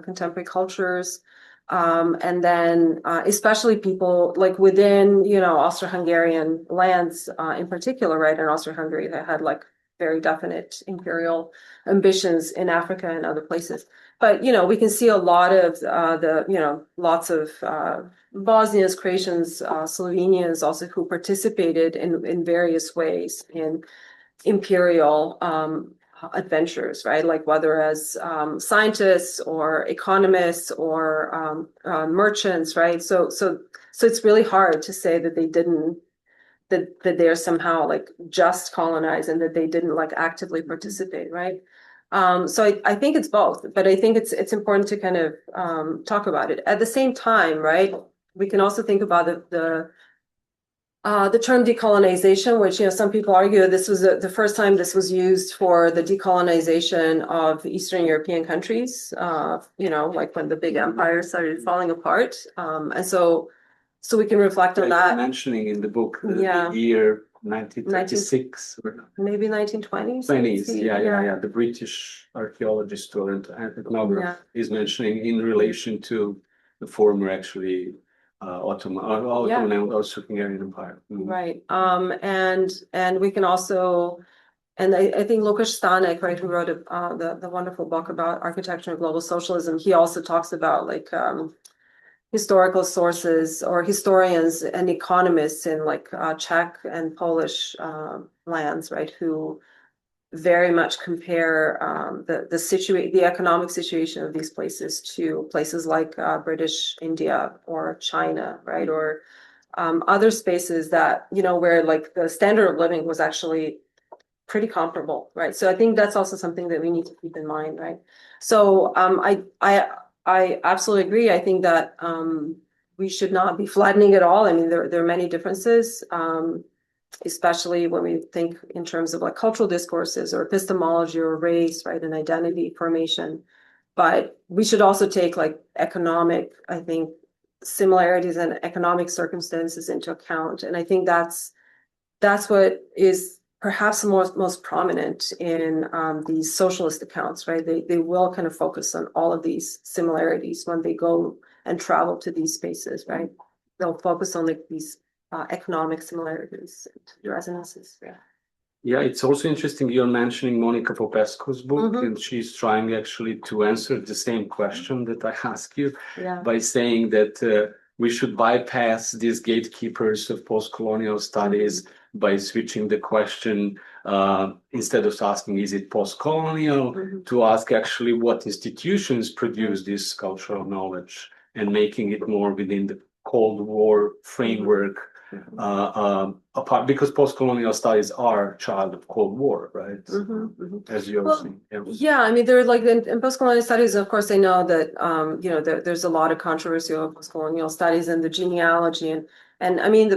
contemporary cultures. And then especially people like within, Austro-Hungarian lands in particular, right? In Austro-Hungary, they had like very definite imperial ambitions in Africa and other places. But, we can see a lot of lots of Bosnians, Croatians, Slovenians also who participated in various ways in imperial adventures, right? Like whether as scientists or economists or merchants, right? So it's really hard to say that they didn't, that they're somehow like just colonized and that they didn't like actively participate, right? So I think it's both, but I think it's important to kind of talk about it. At the same time, right, we can also think about the term decolonization, which, some people argue this was the first time this was used for the decolonization of Eastern European countries, like when the big empires started falling apart. And so we can reflect on that. Mentioning in the book the year 1936 or maybe 1920s. 20s, yeah. The British archaeologist or ethnographer is mentioning in relation to the former actually Ottoman and Austro-Hungarian Empire. Right. And we can also, and I think Lukáš Stanek, right, who wrote the wonderful book about architecture and global socialism, he also talks about like historical sources or historians and economists in like Czech and Polish lands, right, who very much compare the economic situation of these places to places like British India or China, right, or other spaces that where like the standard of living was actually pretty comparable, right? So I think that's also something that we need to keep in mind, right? So I absolutely agree. I think that we should not be flattening it all. I mean, there are many differences. Especially when we think in terms of like cultural discourses or epistemology or race, right, and identity formation. But we should also take like economic, I think, similarities and economic circumstances into account. And I think that's what is perhaps the most prominent in these socialist accounts, right? They will kind of focus on all of these similarities when they go and travel to these spaces, right? They'll focus on like these economic similarities and resonances. Yeah, it's also interesting you're mentioning Monica Popescu's book, and she's trying actually to answer the same question that I asked you by saying that we should bypass these gatekeepers of postcolonial studies by switching the question instead of asking is it postcolonial to ask actually what institutions produce this cultural knowledge and making it more within the Cold War framework apart, because postcolonial studies are child of Cold War, right? As you're saying. Yeah, I mean, they're like in postcolonial studies, of course, I know that there's a lot of controversy over postcolonial studies and the genealogy and I mean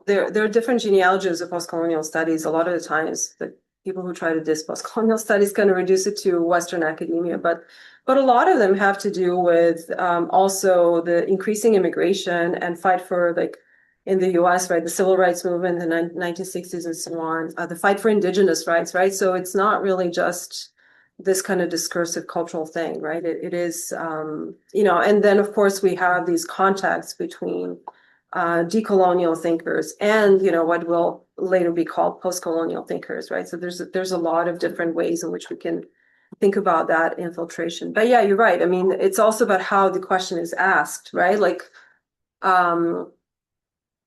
there are different genealogies of postcolonial studies. A lot of the times the people who try to diss postcolonial studies kind of reduce it to Western academia, but a lot of them have to do with also the increasing immigration and fight for like in the US, right, the civil rights movement in the 1960s and so on, the fight for indigenous rights, right? So it's not really just this kind of discursive cultural thing, right? It is, and then of course we have these contacts between decolonial thinkers and, what will later be called postcolonial thinkers, right? So there's a lot of different ways in which we can think about that infiltration. But yeah, you're right. I mean, it's also about how the question is asked, right? Like,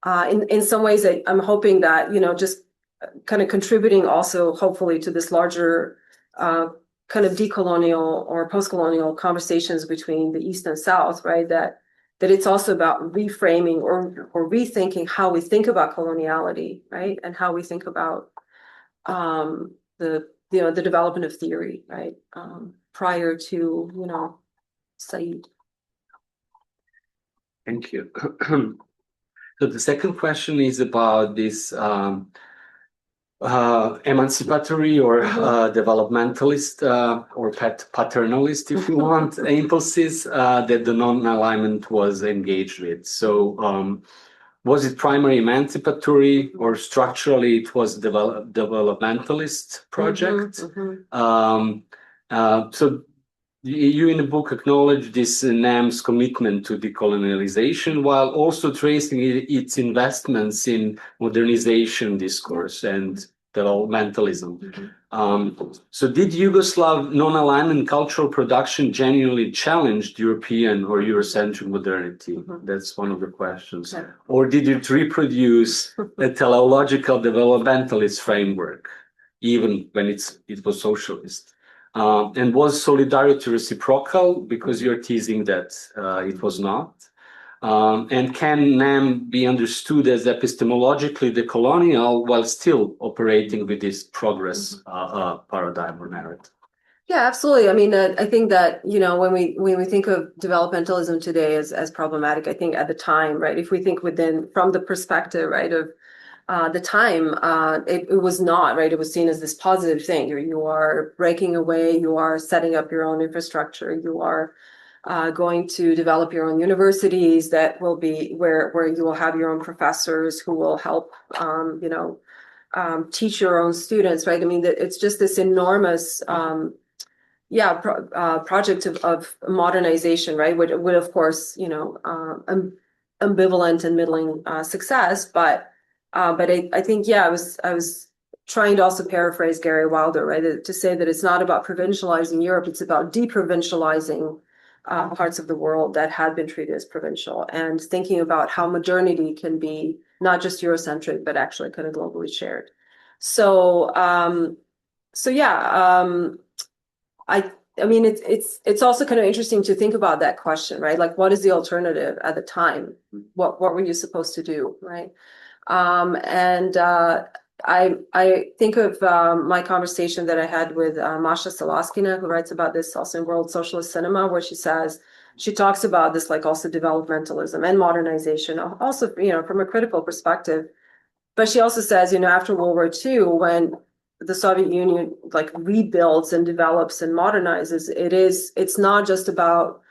in some ways, I'm hoping that, just kind of contributing also, hopefully, to this larger kind of decolonial or postcolonial conversations between the East and South, right? That it's also about reframing or rethinking how we think about coloniality, right? And how we think about the development of theory, right? Prior to, Said. Thank you. So the second question is about this emancipatory or developmentalist or paternalist, if you want, impulses that the non-alignment was engaged with. So was it primarily emancipatory or structurally it was developmentalist project? So You in the book acknowledge this NAM's commitment to decolonialization while also tracing its investments in modernization discourse and developmentalism. So did Yugoslav non-alignment cultural production genuinely challenge European or Eurocentric modernity? That's one of the questions. Or did it reproduce a teleological developmentalist framework, even when it was socialist? And was solidarity reciprocal? Because you're teasing that it was not. And can NAM be understood as epistemologically decolonial while still operating with this progress paradigm or narrative? Yeah, absolutely. I mean, I think that, you know, when we think of developmentalism today as problematic, I think at the time, right, if we think from the perspective, right, of the time, it was not, right, it was seen as this positive thing. You are breaking away, you are setting up your own infrastructure, you are going to develop your own universities that will be where you will have your own professors who will help, teach your own students, right? I mean, it's just this enormous, project of modernization, right? With of course, ambivalent and middling success, but I think, I was trying to also paraphrase Gary Wilder, right? To say that it's not about provincializing Europe, it's about deprovincializing parts of the world that had been treated as provincial, and thinking about how modernity can be not just Eurocentric, but actually kind of globally shared. I mean, it's also kind of interesting to think about that question, right? Like, what is the alternative at the time? What were you supposed to do, right? I think of my conversation that I had with Masha Salaskina, who writes about this also in World Socialist Cinema, where she talks about this, like, also developmentalism and modernization, also, from a critical perspective. But she also says, after World War II, when the Soviet Union like rebuilds and develops and modernizes, it's not just about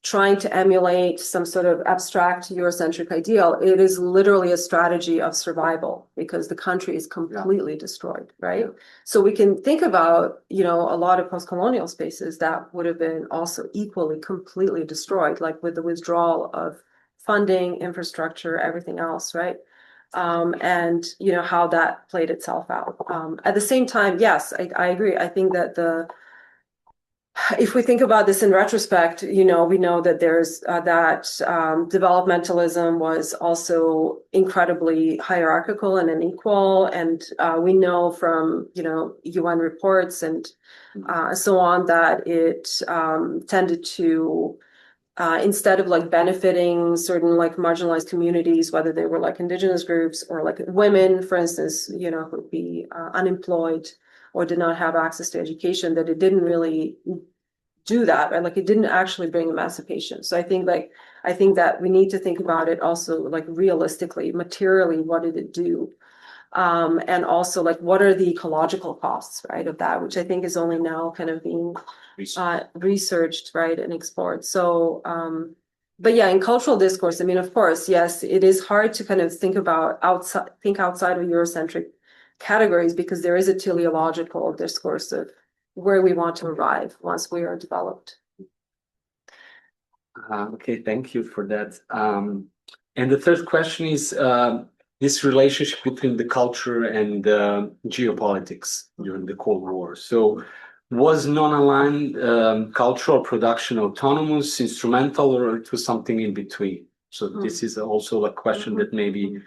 trying to emulate some sort of abstract Eurocentric ideal. It is literally a strategy of survival because the country is completely destroyed, right? So we can think about, a lot of postcolonial spaces that would have been also equally completely destroyed, like with the withdrawal of funding, infrastructure, everything else, right? And how that played itself out. At the same time, yes, I agree. I think that if we think about this in retrospect, we know that there's that developmentalism was also incredibly hierarchical and unequal, and we know from UN reports and so on that it tended to instead of like benefiting certain like marginalized communities, whether they were like indigenous groups or like women, for instance, who would be unemployed or did not have access to education, that it didn't really do that, right? Like, it didn't actually bring emancipation. So I think that we need to think about it also like realistically, materially, what did it do? And also, like, what are the ecological costs, right, of that, which I think is only now kind of being researched, right, and explored. So, but yeah, in cultural discourse, I mean, of course, yes, it is hard to kind of think outside of Eurocentric categories, because there is a teleological discourse of where we want to arrive once we are developed. Okay, thank you for that. And the third question is this relationship between the culture and geopolitics during the Cold War. So was non-aligned cultural production autonomous, instrumental, or to something in between? So this is also a question that maybe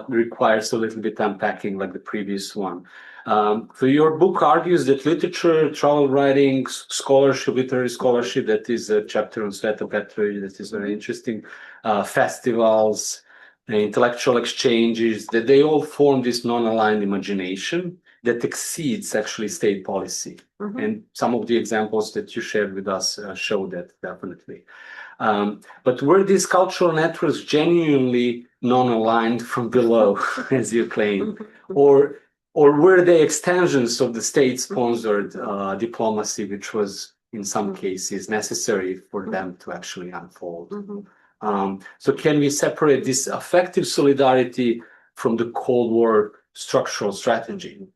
requires a little bit unpacking, like the previous one. So your book argues that literature, travel writing, scholarship, literary scholarship, that is a chapter on Sveta Petrović that is very interesting, festivals, intellectual exchanges, that they all form this non-aligned imagination that exceeds actually state policy. And some of the examples that you shared with us show that definitely. But were these cultural networks genuinely non-aligned from below, as you claim, or were they extensions of the state-sponsored diplomacy, which was in some cases necessary for them to actually unfold? So can we separate this affective solidarity from the Cold War structural strategy?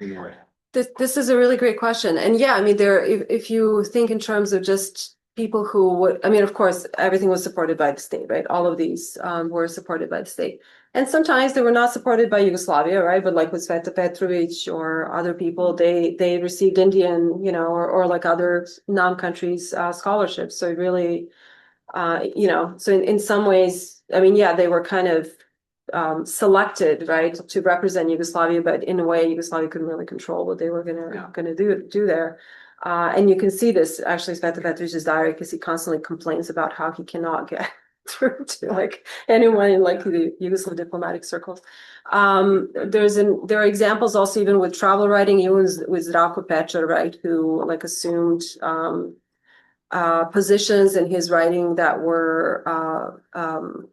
Anyway. This is a really great question. And yeah, I mean, if you think in terms of just people who would, I mean, of course, everything was supported by the state, right? All of these were supported by the state. And sometimes they were not supported by Yugoslavia, right? But like with Sveta Petrović or other people, they received Indian, or like other non-countries scholarships. So it really, so in some ways, I mean, yeah, they were kind of selected, right, to represent Yugoslavia, but in a way, Yugoslavia couldn't really control what they were gonna do there. And you can see this actually, Sveta Petrović's diary, because he constantly complains about how he cannot get through to like anyone in like the Yugoslav diplomatic circles. There are examples also even with travel writing, even with Zdravko Pečar, right, who like assumed positions in his writing that were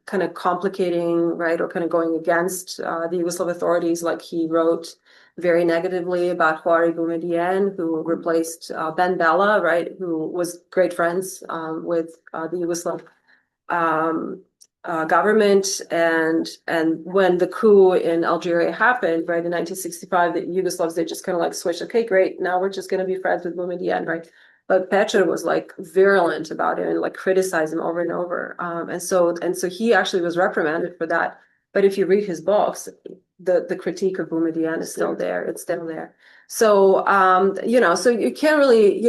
kind of complicating, right, or kind of going against the Yugoslav authorities. Like he wrote very negatively about Juari Boumediene, who replaced Ben Bella, right, who was great friends with the Yugoslav government. And when the coup in Algeria happened, right, in 1965, the Yugoslavs, they just kind of like switched, okay, great, now we're just going to be friends with Boumediene, right? But Pečar was like virulent about it and like criticized him over and over. And so he actually was reprimanded for that. But if you read his books, the critique of Boumediene is still there. It's still there. So, so you can't really,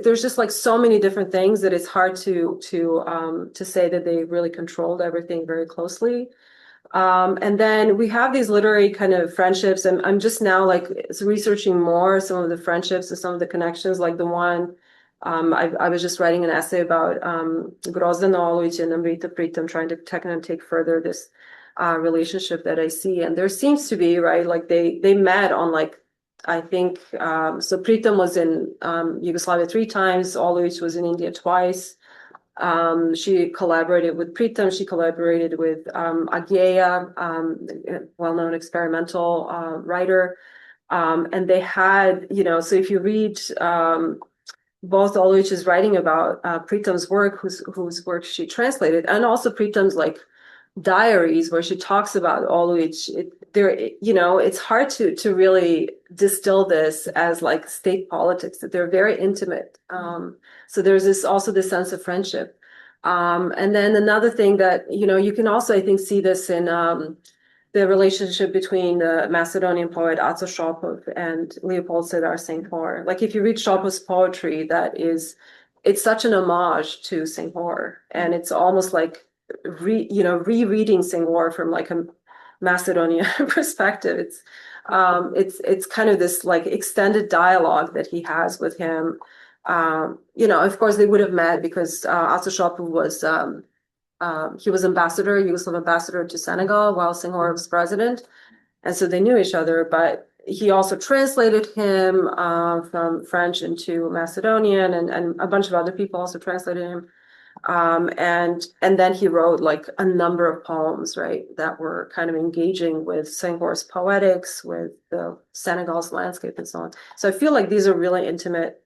there's just like so many different things that it's hard to say that they really controlled everything very closely. And then we have these literary kind of friendships, and I'm just now like researching more some of the friendships and some of the connections, like the one I was just writing an essay about Grozdana Olović and Amrita Pritam, trying to take further this relationship that I see. And there seems to be, right, like they met on like, I think, so Pritam was in Yugoslavia 3 times, Olović was in India twice. She collaborated with Pritam, she collaborated with Ageja, well-known experimental writer. And they had, so if you read both Olović is writing about Pritam's work, whose work she translated, and also Pritam's like diaries where she talks about Olović. It's hard to really distill this as like state politics. That they're very intimate. So there's also this sense of friendship. And then another thing that you can also, I think, see this in the relationship between the Macedonian poet Aco Šopov and Leopold Sedar Senghor. Like if you read Šopov's poetry, it's such an homage to Senghor, and it's almost like rereading Senghor from like a Macedonian perspective. It's kind of this like extended dialogue that he has with him. Of course they would have met because Aco Šopov was he was Yugoslav ambassador to Senegal while Senghor was president. And so they knew each other, but he also translated him from French into Macedonian, and a bunch of other people also translated him. And then he wrote like a number of poems, right, that were kind of engaging with Senghor's poetics, with the Senegal's landscape and so on. So I feel like these are really intimate.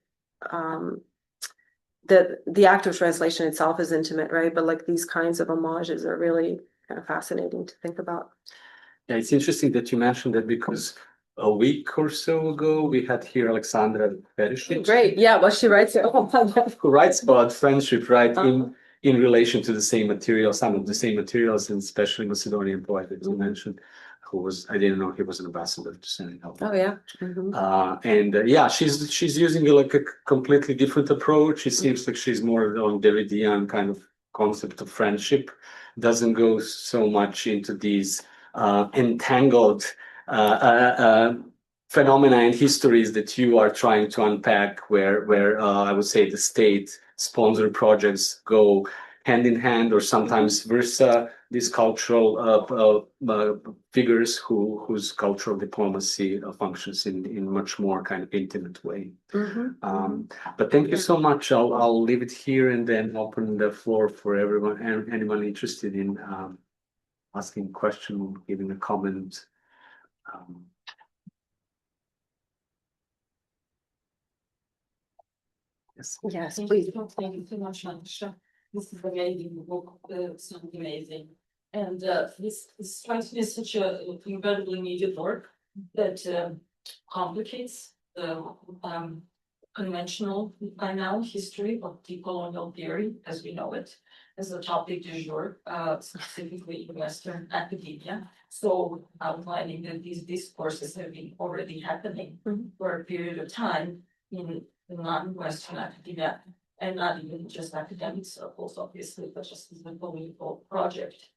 The act of translation itself is intimate, right? But like these kinds of homages are really kind of fascinating to think about. Yeah, it's interesting that you mentioned that, because a week or so ago we had here Aleksandra Perisic. Great, yeah. Well, she writes who writes about friendship, right? In relation to the same material, some of the same materials, and especially Macedonian poet that you mentioned, who was, I didn't know he was an ambassador to Senegal. Oh yeah. She's using like a completely different approach. It seems like she's more on Davidian kind of concept of friendship, doesn't go so much into these entangled phenomena and histories that you are trying to unpack, where I would say the state sponsored projects go hand in hand, or sometimes versa, these cultural figures whose cultural diplomacy functions in much more kind of intimate way. But thank you so much. I'll leave it here and then open the floor for everyone, anyone interested in asking a question, giving a comment. Yes, please. Thank you so much, Nataša. This is amazing. The book sounds amazing. And this strikes me as such a incredibly needed work that complicates the conventional by now history of decolonial theory as we know it as a topic du jour, specifically in Western academia. So outlining that these discourses have been already happening for a period of time in non-Western academia, and not even just academic circles, obviously, but just as a political project,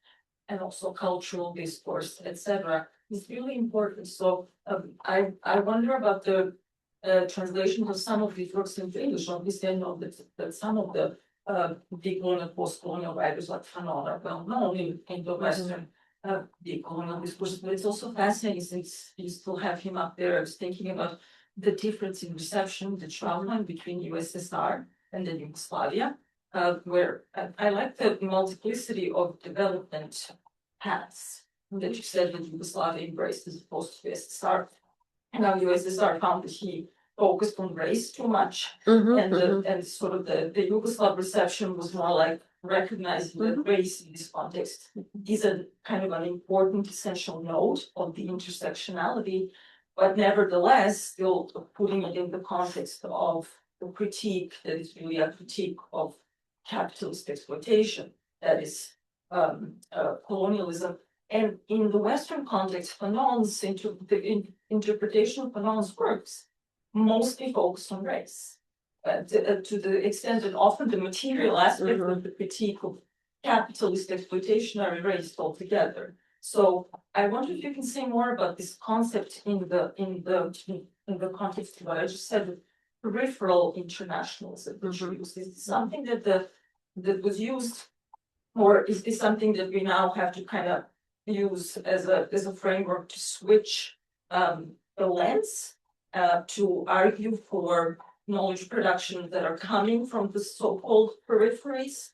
and also cultural discourse, etc. is really important. So I wonder about the translation of some of these works into English. Obviously, I know that some of the decolonial, postcolonial writers like Fanon are well known in the Western decolonial discourse, but it's also fascinating since you still have him up there. I was thinking about the difference in reception, the trauma between USSR and then Yugoslavia, where I like the multiplicity of development paths that you said that Yugoslavia embraced as opposed to USSR. And now USSR found that he focused on race too much, and sort of the Yugoslav reception was more like recognizing that race in this context is a kind of an important essential node of the intersectionality, but nevertheless still putting it in the context of the critique that is really a critique of capitalist exploitation, that is colonialism. And in the Western context, Fanon's interpretation of Fanon's works mostly focused on race, to the extent that often the material aspect of the critique of capitalist exploitation are erased altogether. So I wonder if you can say more about this concept in the context of what I just said, peripheral internationalism. Is this something that was used, or is this something that we now have to kind of use as a framework to switch the lens to argue for knowledge production that are coming from the so-called peripheries,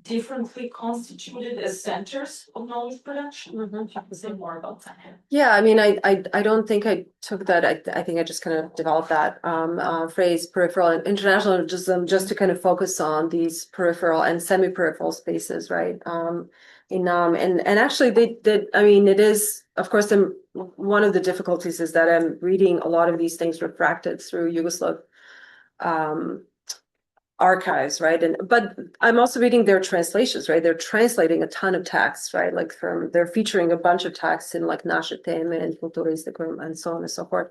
differently constituted as centers of knowledge production? If you can say more about that. Yeah, I mean, I don't think I took that. I think I just kind of developed that phrase, peripheral and internationalism, just to kind of focus on these peripheral and semi-peripheral spaces, right? And actually, they did. I mean, it is, of course, one of the difficulties is that I'm reading a lot of these things refracted through Yugoslav archives, right? But I'm also reading their translations, right? They're translating a ton of texts, right? Like they're featuring a bunch of texts in like Naše teme and Kulturistikum and so on and so forth,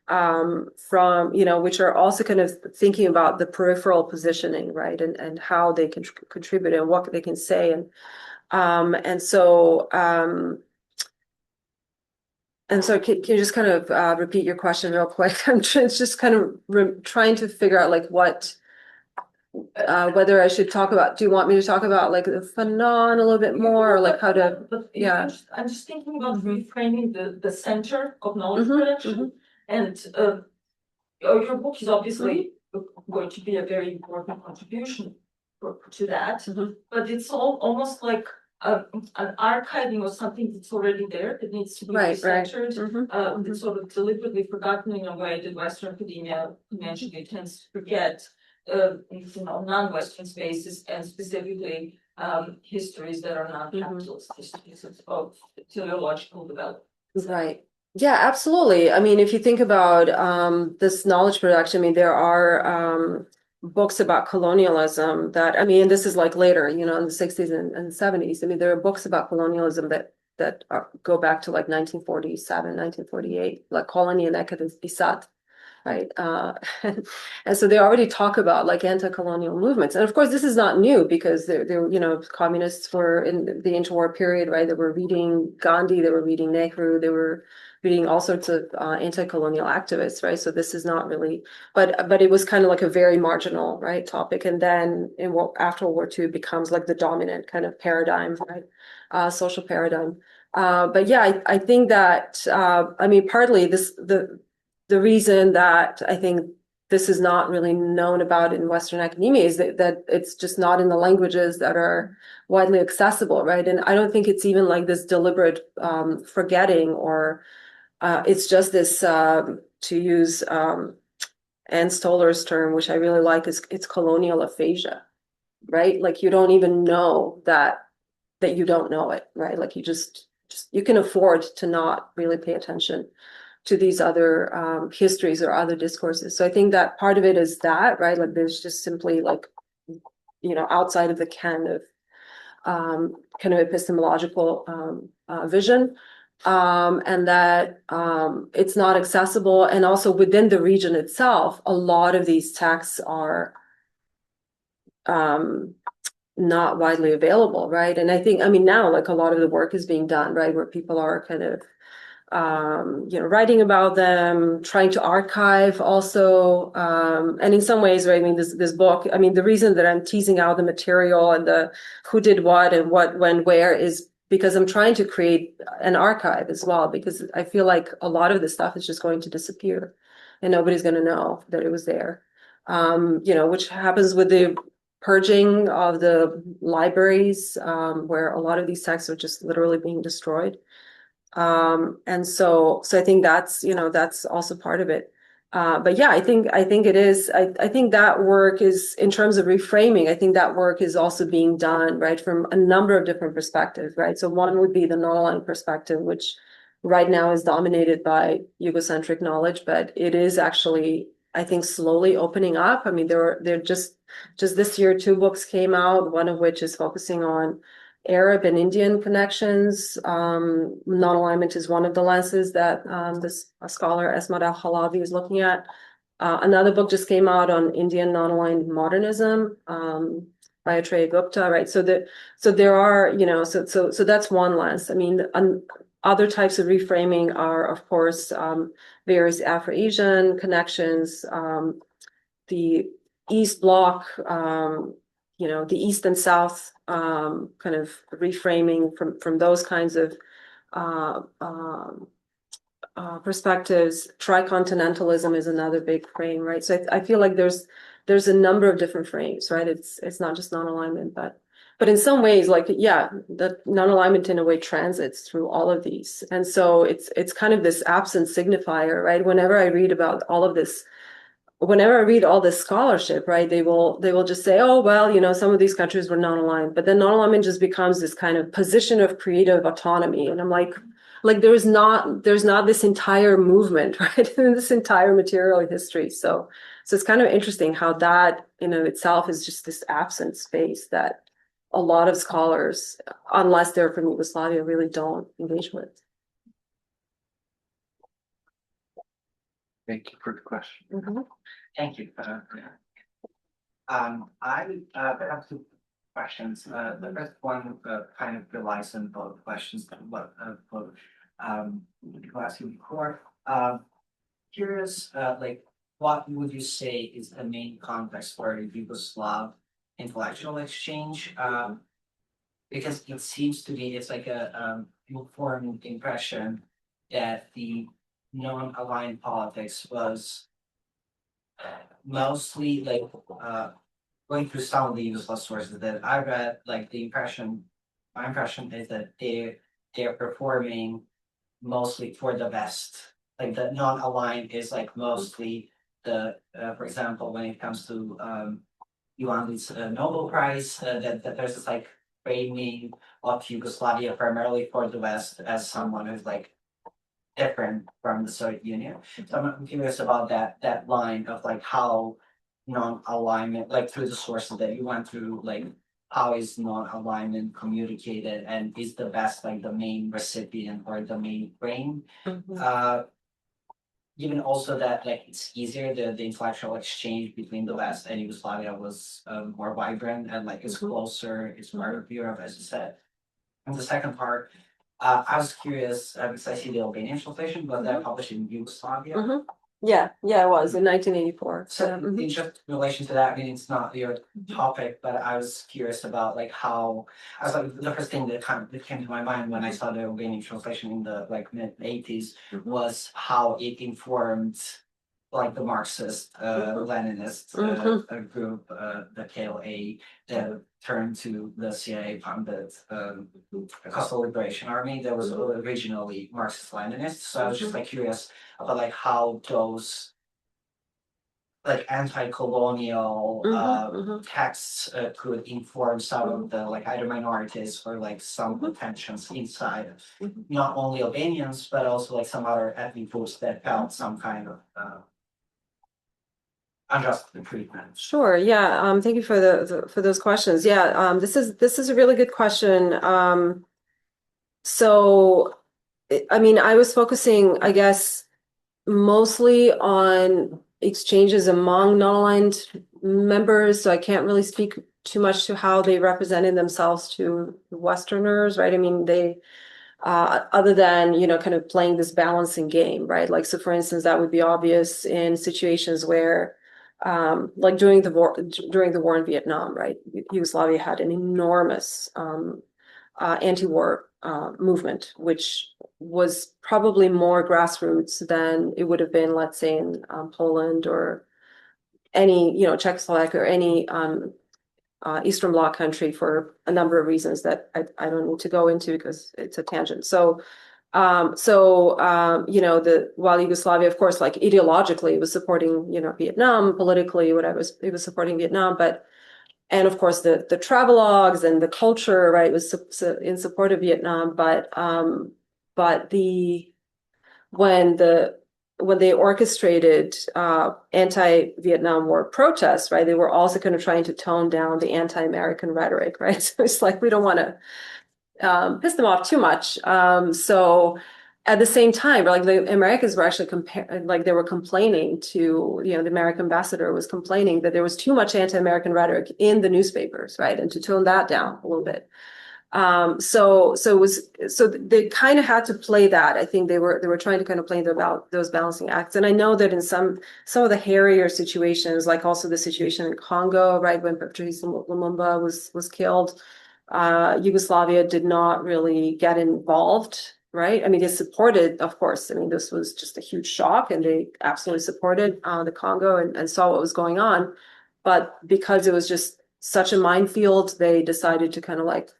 from, which are also kind of thinking about the peripheral positioning, right? And how they can contribute and what they can say. And so can you just kind of repeat your question real quick? I'm just kind of trying to figure out like what, whether I should talk about, do you want me to talk about like the Fanon a little bit more, or like how to, yeah. I'm just thinking about reframing the center of knowledge production. And your book is obviously going to be a very important contribution to that, but it's almost like an archiving of something that's already there that needs to be recentered, that's sort of deliberately forgotten in a way that Western academia conventionally tends to forget, non-Western spaces, and specifically histories that are non-capitalist histories of teleological development. Right. Yeah, absolutely. I mean, if you think about this knowledge production, I mean, there are books about colonialism that, I mean, this is like later, in the 60s and 70s. I mean, there are books about colonialism that go back to like 1947, 1948, like Koloni and Isat, right? And so they already talk about like anti-colonial movements. And of course, this is not new because they're communists were in the interwar period, right? They were reading Gandhi, they were reading Nehru, they were reading all sorts of anti-colonial activists, right? So this is not really, but it was kind of like a very marginal, right, topic. And then after World War II becomes like the dominant kind of paradigm, right? Social paradigm. But yeah, I think that, I mean, partly the reason that I think this is not really known about in Western academia is that it's just not in the languages that are widely accessible, right? And I don't think it's even like this deliberate forgetting, or it's just this, to use Ann Stoller's term, which I really like, is it's colonial aphasia, right? Like you don't even know that you don't know it, right? Like you just you can afford to not really pay attention to these other histories or other discourses. So I think that part of it is that, right? Like there's just simply like, outside of the kind of epistemological vision, and that it's not accessible. And also within the region itself, a lot of these texts are not widely available, right? And I think, now like a lot of the work is being done, right, where people are kind of writing about them, trying to archive also, and in some ways, right, this book, the reason that I'm teasing out the material and the who did what and what, when, where is because I'm trying to create an archive as well, because I feel like a lot of this stuff is just going to disappear and nobody's going to know that it was there, which happens with the purging of the libraries, where a lot of these texts are just literally being destroyed. And so I think that's also part of it. But yeah, I think it is. I think that work is, in terms of reframing, I think that work is also being done, right, from a number of different perspectives, right? So one would be the non-aligned perspective, which right now is dominated by Yugocentric knowledge, but it is actually, I think, slowly opening up. There just this year, 2 books came out, one of which is focusing on Arab and Indian connections. Non-alignment is one of the lenses that this scholar Esmat Al-Halabi is looking at. Another book just came out on Indian non-aligned modernism by Atreya Gupta, right? So there are, so that's one lens. Other types of reframing are, of course, various Afro-Asian connections, the East Bloc, the East and South kind of reframing from those kinds of perspectives. Tricontinentalism is another big frame, right? So I feel like there's a number of different frames, right? It's not just non-alignment, but in some ways, like, yeah, the non-alignment in a way transits through all of these. And so it's kind of this absent signifier, right? Whenever I read about all of this, whenever I read all this scholarship, right, they will just say, oh, well, some of these countries were non-aligned, but then non-alignment just becomes this kind of position of creative autonomy. And I'm like there's not this entire movement, right, in this entire material history. So it's kind of interesting how that in of itself is just this absent space that a lot of scholars, unless they're from Yugoslavia, really don't engage with. Thank you for the question. Mm-hmm. Thank you. I have 2 questions. The first one kind of relies on both questions that what people asked you before. Curious, what would you say is the main context for Yugoslav intellectual exchange? Because it seems to me it's like a informed impression that the non-aligned politics was mostly going through some of the Yugoslav sources that I read, my impression is that they're performing mostly for the West. Like the non-aligned is mostly the, for example, when it comes to Ioannis Nobel Prize, that there's this framing of Yugoslavia primarily for the West as someone who's different from the Soviet Union. So I'm curious about that line of how non-alignment, through the sources that you went through, how is non-alignment communicated, and is the West the main recipient or the main frame? Mm-hmm. Given also that it's easier, the intellectual exchange between the West and Yugoslavia was more vibrant and it's closer, it's part of Europe, as you said. And the second part, I was curious because I see the Albanian translation, but they're published in Yugoslavia. Mm-hmm. Yeah, it was in 1984. So in just relation to that, it's not your topic, but I was curious about how I was the first thing that came to my mind when I saw the Albanian translation in the mid-80s was how it informed the Marxist Leninist group, the KLA, that turned to the CIA funded Coastal Liberation Army that was originally Marxist Leninist. So I was just curious about how those like anti-colonial texts could inform some of the like either minorities or like some tensions inside not only Albanians but also like some other ethnic groups that felt some kind of unjust treatment. Sure. Yeah. Thank you for for those questions. Yeah. This is a really good question. So, I mean, I was focusing, I guess, mostly on exchanges among non-aligned members, so I can't really speak too much to how they represented themselves to Westerners, right? I mean, they, other than, you know, kind of playing this balancing game, right? Like, so for instance, that would be obvious in situations where, like during the war in Vietnam, right? Yugoslavia had an enormous anti-war movement, which was probably more grassroots than it would have been, let's say, in Poland or any, you know, Czechoslovakia or any Eastern Bloc country for a number of reasons that I don't need to go into because it's a tangent. So, you know, while Yugoslavia, of course, like ideologically, it was supporting, you know, Vietnam, politically, whatever, it was supporting Vietnam, and of course the travelogues and the culture, right, was in support of Vietnam, but when they orchestrated anti-Vietnam War protests, right, they were also kind of trying to tone down the anti-American rhetoric, right? So it's like we don't want to piss them off too much. So at the same time, like the Americans were actually they were complaining to, you know, the American ambassador was complaining that there was too much anti-American rhetoric in the newspapers, right, and to tone that down a little bit. So they kind of had to play that. I think they were trying to kind of play those balancing acts. And I know that in some of the hairier situations, like also the situation in Congo, right, when Patrice Lumumba was killed, Yugoslavia did not really get involved, right? I mean, they supported, of course. I mean, this was just a huge shock, and they absolutely supported the Congo and saw what was going on. But because it was just such a minefield, they decided to kind of like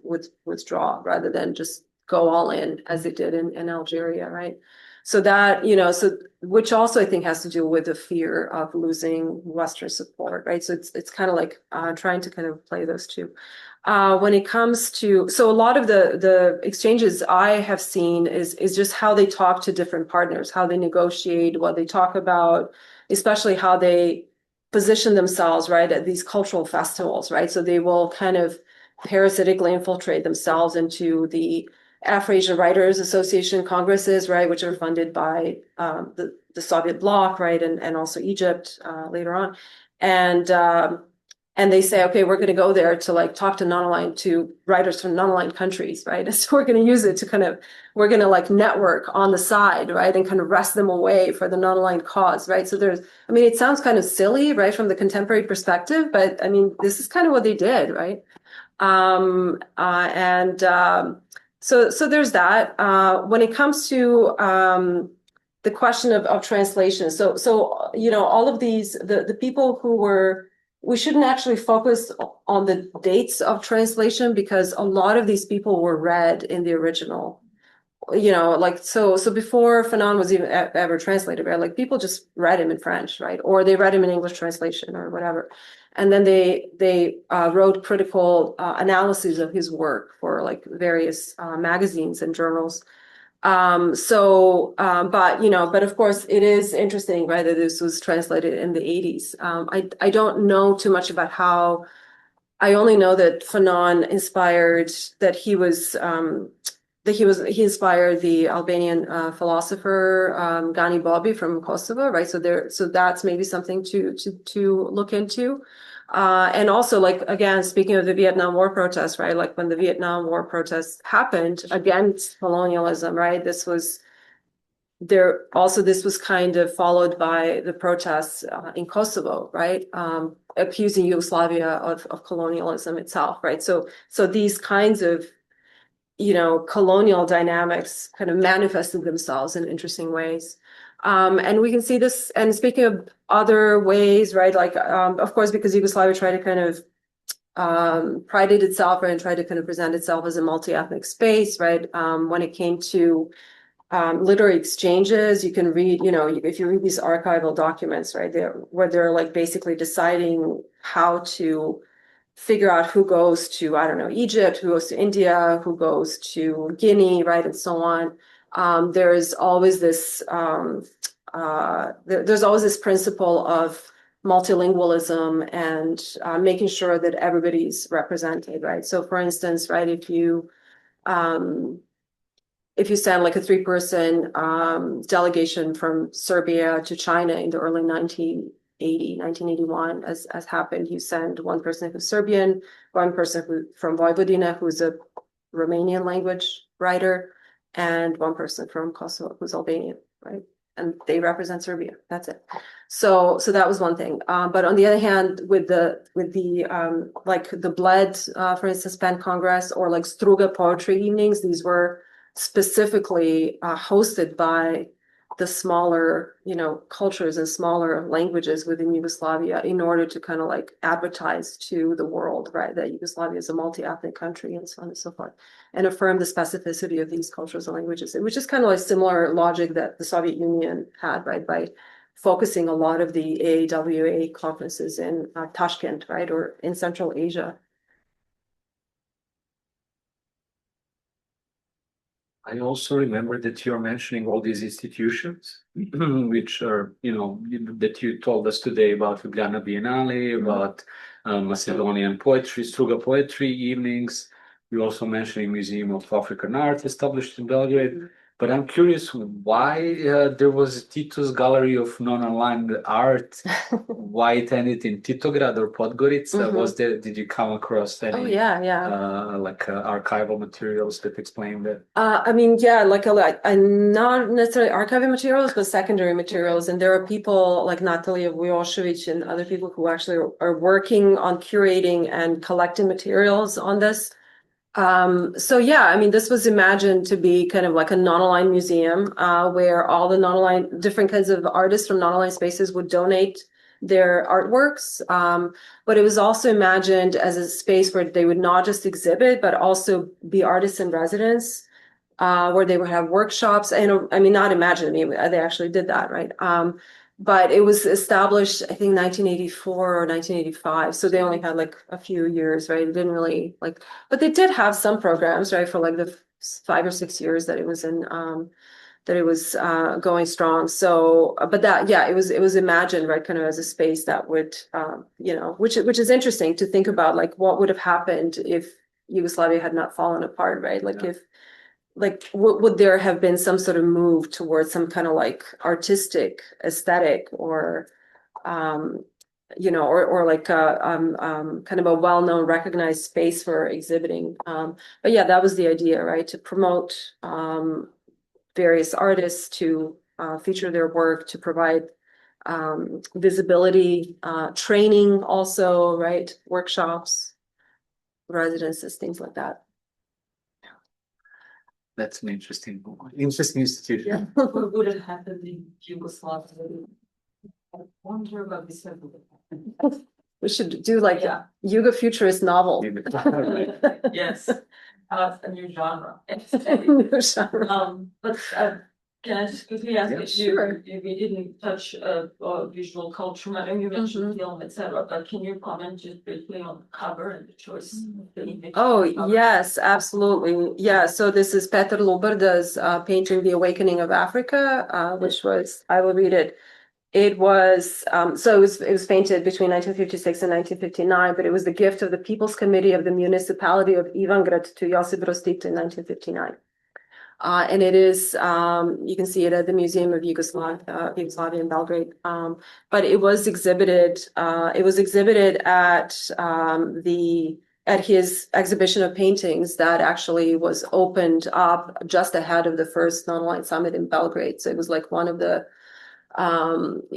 withdraw rather than just go all in as they did in Algeria, right? So that, you know, which also I think has to do with the fear of losing Western support, right? So it's kind of like trying to kind of play those two. When it comes to, so a lot of the exchanges I have seen is just how they talk to different partners, how they negotiate, what they talk about, especially how they position themselves, right, at these cultural festivals, right? So they will kind of parasitically infiltrate themselves into the Afro-Asian Writers Association congresses, right, which are funded by the Soviet bloc, right, and also Egypt later on. And they say, okay, we're going to go there to like talk to writers from non-aligned countries, right? So we're going to use it to we're going to like network on the side, right? And kind of wrest them away for the non-aligned cause, right? So I mean, it sounds kind of silly, right? From the contemporary perspective, but I mean, this is kind of what they did, right? So there's that. When it comes to the question of translation, so you know, all of these, the people who were, we shouldn't actually focus on the dates of translation because a lot of these people were read in the original, you know, like, so before Fanon was even ever translated, right? Like people just read him in French, right? Or they read him in English translation or whatever. And then they wrote critical analyses of his work for like various magazines and journals. But, you know, but of course it is interesting, right, that this was translated in the 80s. I don't know too much about how, I only know that Fanon inspired, that he inspired the Albanian philosopher Gani Bobi from Kosovo, right? So that's maybe something to look into. And also, like, again, speaking of the Vietnam War protests, right? Like when the Vietnam War protests happened against colonialism, right? This was kind of followed by the protests in Kosovo, right? Accusing Yugoslavia of colonialism itself, right? So these kinds of, you know, colonial dynamics kind of manifested themselves in interesting ways. And we can see this, and speaking of other ways, right, like, of course, because Yugoslavia tried to kind of prided itself, right, and tried to kind of present itself as a multi-ethnic space, right, when it came to literary exchanges. You can read, if you read these archival documents, right, where they're like basically deciding how to figure out who goes to, I don't know, Egypt, who goes to India, who goes to Guinea, right, and so on. There's always this there's always this principle of multilingualism and making sure that everybody's represented, right? So, for instance, right, if you send like a 3-person delegation from Serbia to China in the early 1981, as happened, you send one person who's Serbian, one person from Vojvodina, who's a Romanian language writer, and one person from Kosovo, who's Albanian, right? And they represent Serbia. That's it. So that was one thing. But on the other hand, with the like the Bled, for instance, Pen Congress, or like Struga poetry evenings, these were specifically hosted by the smaller, cultures and smaller languages within Yugoslavia in order to kind of like advertise to the world, right, that Yugoslavia is a multi-ethnic country and so on and so forth, and affirm the specificity of these cultures and languages, which is kind of like similar logic that the Soviet Union had, right, by focusing a lot of the AAWA conferences in Tashkent, right, or in Central Asia. I also remember that you're mentioning all these institutions, which are, that you told us today about Ljubljana Biennale, about Macedonian poetry, Struga poetry evenings. You're also mentioning Museum of African Art established in Belgrade. But I'm curious why there was Tito's Gallery of Non-Aligned Art, why it ended in Titograd or Podgorica. Did you come across any archival materials that explain that? Not necessarily archival materials, but secondary materials. And there are people like Nataša Bošković and other people who actually are working on curating and collecting materials on this. This was imagined to be kind of like a non-aligned museum, where all the non-aligned, different kinds of artists from non-aligned spaces would donate their artworks. But it was also imagined as a space where they would not just exhibit, but also be artists in residence, where they would have workshops. And not imagined, they actually did that, right? But it was established, I think, 1984 or 1985. So they only had like a few years, right? It didn't really but they did have some programs, right, for like the 5 or 6 years that it was in, going strong. So, but it was imagined, right, kind of as a space that would, which is interesting to think about, like what would have happened if Yugoslavia had not fallen apart, right? Would there have been some sort of move towards some kind of like artistic aesthetic or, or like kind of a well-known recognized space for exhibiting. But that was the idea, right? To promote various artists, to feature their work, to provide visibility, training also, right? Workshops, residences, things like that. That's an interesting institution. Yeah. What would have happened in Yugoslavia? I wonder about this. We should do like Yugo futurist novel. Yes, a new genre. New genre. But can I just quickly ask if sure. We didn't touch visual culture, madam, you mentioned film, etc. But can you comment just briefly on the cover and the choice of the image? Oh, yes, absolutely. Yeah, so this is Petar Lubarda's painting The Awakening of Africa, which was, I will read it. It was, it was painted between 1956 and 1959, but it was the gift of the People's Committee of the Municipality of Ivangrad to Josip Broz Tito in 1959. And it is, you can see it at the Museum of Yugoslavia in Belgrade. But it was exhibited at his exhibition of paintings that actually was opened up just ahead of the first Non-Aligned Summit in Belgrade. So it was like one of the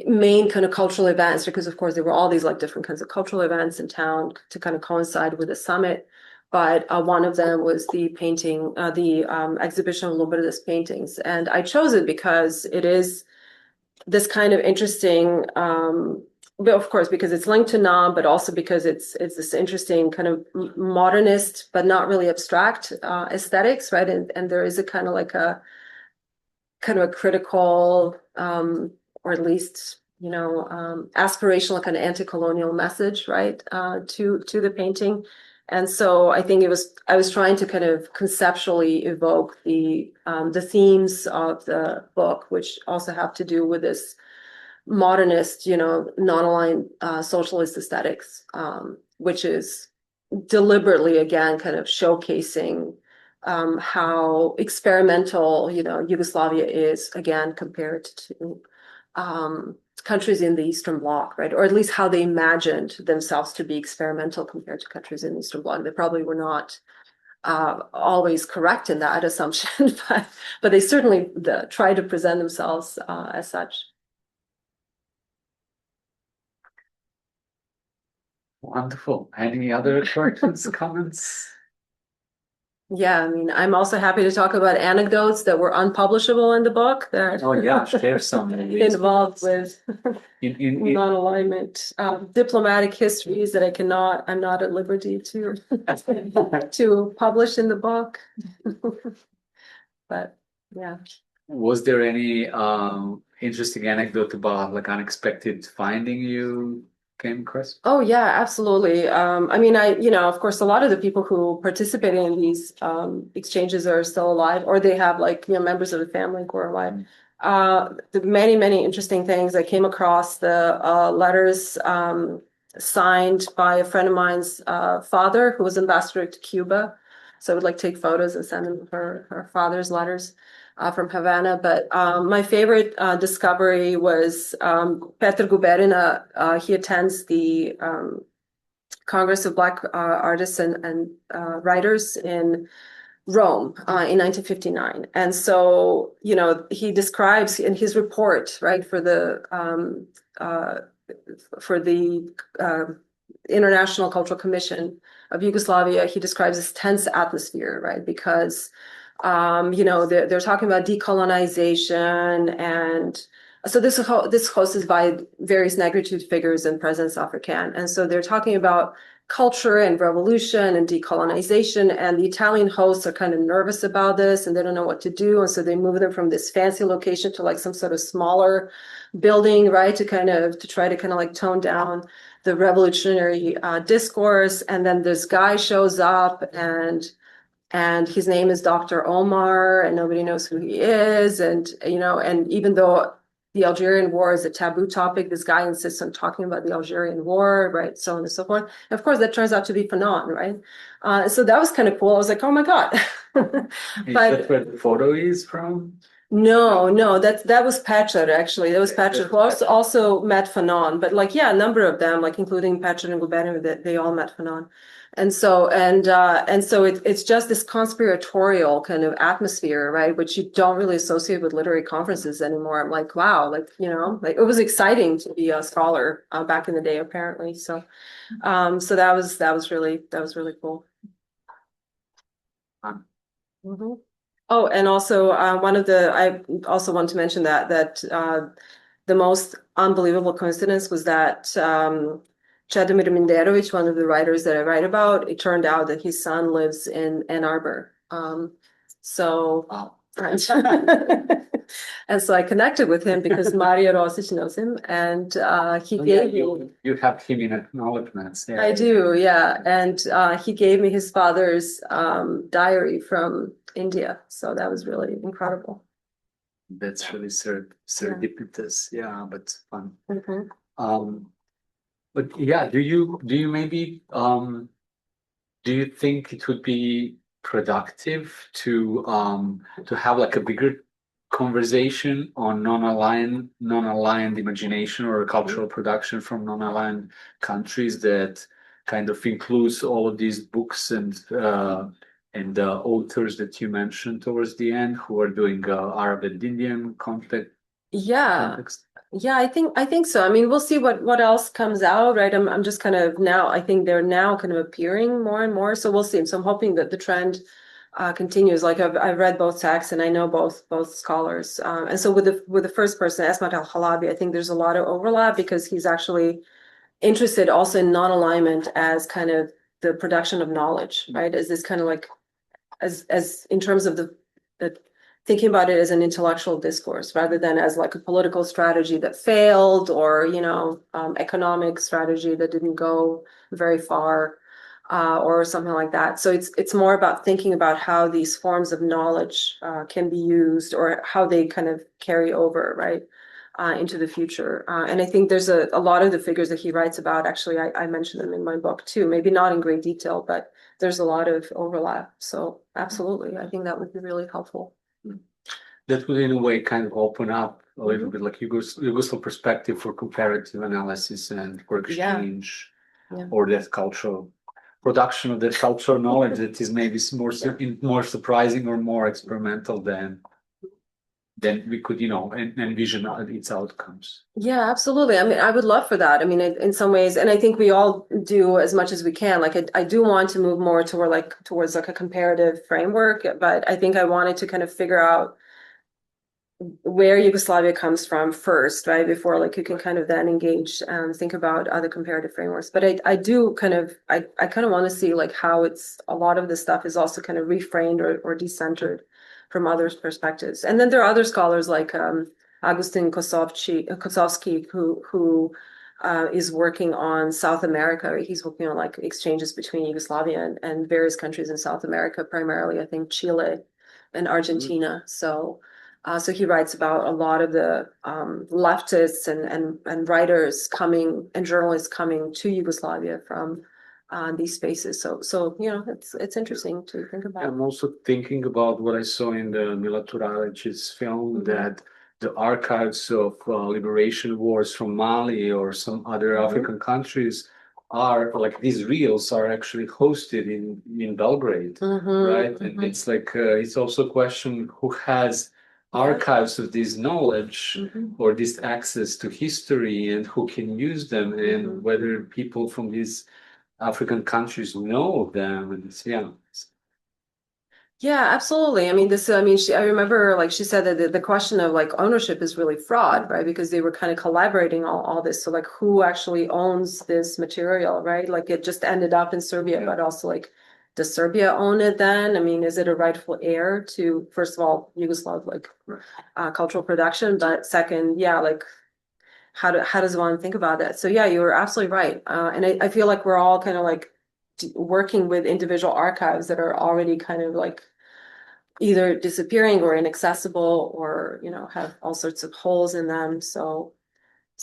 main kind of cultural events, because of course there were all these like different kinds of cultural events in town to kind of coincide with the summit. But one of them was the painting, the exhibition of Lubarda's paintings. And I chose it because it is this kind of interesting, but of course, because it's linked to Nam, but also because it's this interesting kind of modernist, but not really abstract aesthetics, right? And there is a kind of like a kind of a critical, or at least, aspirational kind of anti-colonial message, right, to the painting. And so I think I was trying to kind of conceptually evoke the themes of the book, which also have to do with this modernist, non-aligned socialist aesthetics, which is deliberately, again, kind of showcasing how experimental, Yugoslavia is, again, compared to countries in the Eastern Bloc, right? Or at least how they imagined themselves to be experimental compared to countries in the Eastern Bloc. They probably were not always correct in that assumption, but they certainly try to present themselves as such. Wonderful. Any other questions, comments? Yeah, I mean, I'm also happy to talk about anecdotes that were unpublishable in the book that Oh yeah, share some involved with in non-alignment, diplomatic histories that I'm not at liberty to to publish in the book. But yeah. Was there any interesting anecdote about like unexpected finding you came across? Oh yeah, absolutely. I mean, of course, a lot of the people who participated in these exchanges are still alive, or they have members of the family who are alive. The many interesting things. I came across the letters signed by a friend of mine's father, who was ambassador to Cuba. So I would take photos and send them her father's letters from Havana. But my favorite discovery was Petar Guberina. He attends the Congress of Black Artists and Writers in Rome in 1959. And so, he describes in his report, right, for the International Cultural Commission of Yugoslavia, he describes this tense atmosphere, right, because they're talking about decolonization, and so this host is by various negritude figures and presence African, and so they're talking about culture and revolution and decolonization, and the Italian hosts are kind of nervous about this, and they don't know what to do, and so they move them from this fancy location to some sort of smaller building, right, to try to tone down the revolutionary discourse. And then this guy shows up, and his name is Dr. Omar, and nobody knows who he is. And, and even though the Algerian War is a taboo topic, this guy insists on talking about the Algerian War, right? So on and so forth. And of course, that turns out to be Fanon, right? So that was kind of cool. I was like, oh my God. Is that where the photo is from? No, that was Petar, actually. That was Petar, who also met Fanon. But a number of them, including Petar and Guberina, they all met Fanon. And so it's just this conspiratorial kind of atmosphere, right, which you don't really associate with literary conferences anymore. I'm like, wow, it was exciting to be a scholar back in the day, apparently. So that was really cool. Mm-hmm. Oh, and also I also want to mention that the most unbelievable coincidence was that Čedomir Minderović, one of the writers that I write about, it turned out that his son lives in Ann Arbor. And so I connected with him because Maria Rosić knows him, and he gave me. You have him in acknowledgements. Yeah. I do, yeah, and he gave me his father's diary from India, so that was really incredible. That's really serendipitous, yeah, but fun. Mm-hmm. But yeah, do you maybe do you think it would be productive to have a bigger conversation on non-aligned imagination or cultural production from non-aligned countries that kind of includes all of these books and the authors that you mentioned towards the end who are doing Arab and Indian context? Yeah, I think so. I mean, we'll see what else comes out, right? I'm just kind of now, I think they're now kind of appearing more and more. So we'll see. So I'm hoping that the trend continues. I've read both texts and I know both scholars. And so with the first person, Esmat Al-Halabi, I think there's a lot of overlap because he's actually interested also in non-alignment as kind of the production of knowledge, right? As this kind of as in terms of the thinking about it as an intellectual discourse rather than as like a political strategy that failed or, economic strategy that didn't go very far, or something like that. So it's more about thinking about how these forms of knowledge can be used or how they kind of carry over, right, into the future. And I think there's a lot of the figures that he writes about, actually, I mentioned them in my book too, maybe not in great detail, but there's a lot of overlap. So absolutely, I think that would be really helpful. That would in a way kind of open up a little bit like Yugoslav perspective for comparative analysis and for exchange, or that cultural production of that cultural knowledge that is maybe more surprising or more experimental than we could, envision its outcomes. Yeah, absolutely. I mean, I would love for that. I mean, in some ways, and I think we all do as much as we can. Like, I do want to move more towards like a comparative framework, but I think I wanted to kind of figure out where Yugoslavia comes from first, right? Before like you can kind of then engage and think about other comparative frameworks. But I do kind of want to see like how a lot of this stuff is also kind of reframed or decentered from others' perspectives. And then there are other scholars like Agustin Kosovsky, who is working on South America. He's working on like exchanges between Yugoslavia and various countries in South America, primarily I think Chile and Argentina. So he writes about a lot of the leftists and writers coming and journalists coming to Yugoslavia from these spaces. So it's interesting to think about. I'm also thinking about what I saw in the Mila Turaric's film, that the archives of liberation wars from Mali or some other African countries are like these reels are actually hosted in Belgrade, right? And it's like it's also a question who has archives of this knowledge or this access to history and who can use them, and whether people from these African countries know of them. And yeah, absolutely. I mean, I remember like she said that the question of like ownership is really fraught, right? Because they were kind of collaborating all this. So like who actually owns this material, right? Like it just ended up in Serbia, but also like, does Serbia own it then? I mean, is it a rightful heir to, first of all, Yugoslav like cultural production, but second, like how does one think about that? So yeah, you were absolutely right. And I feel like we're all kind of like working with individual archives that are already kind of like either disappearing or inaccessible or, have all sorts of holes in them. So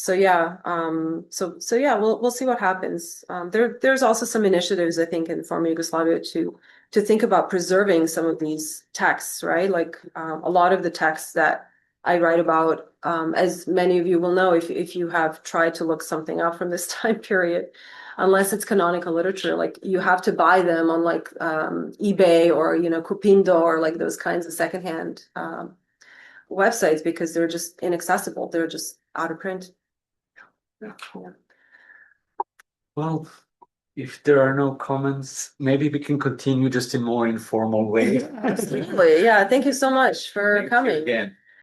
yeah, we'll see what happens. There's also some initiatives, I think, in former Yugoslavia to think about preserving some of these texts, right? Like a lot of the texts that I write about, as many of you will know, if you have tried to look something up from this time period, unless it's canonical literature, like you have to buy them on like eBay or Cupindo or like those kinds of secondhand websites because they're just inaccessible. They're just out of print. Yeah. Well, if there are no comments, maybe we can continue just in more informal way. Absolutely. Yeah. Thank you so much for coming. Again.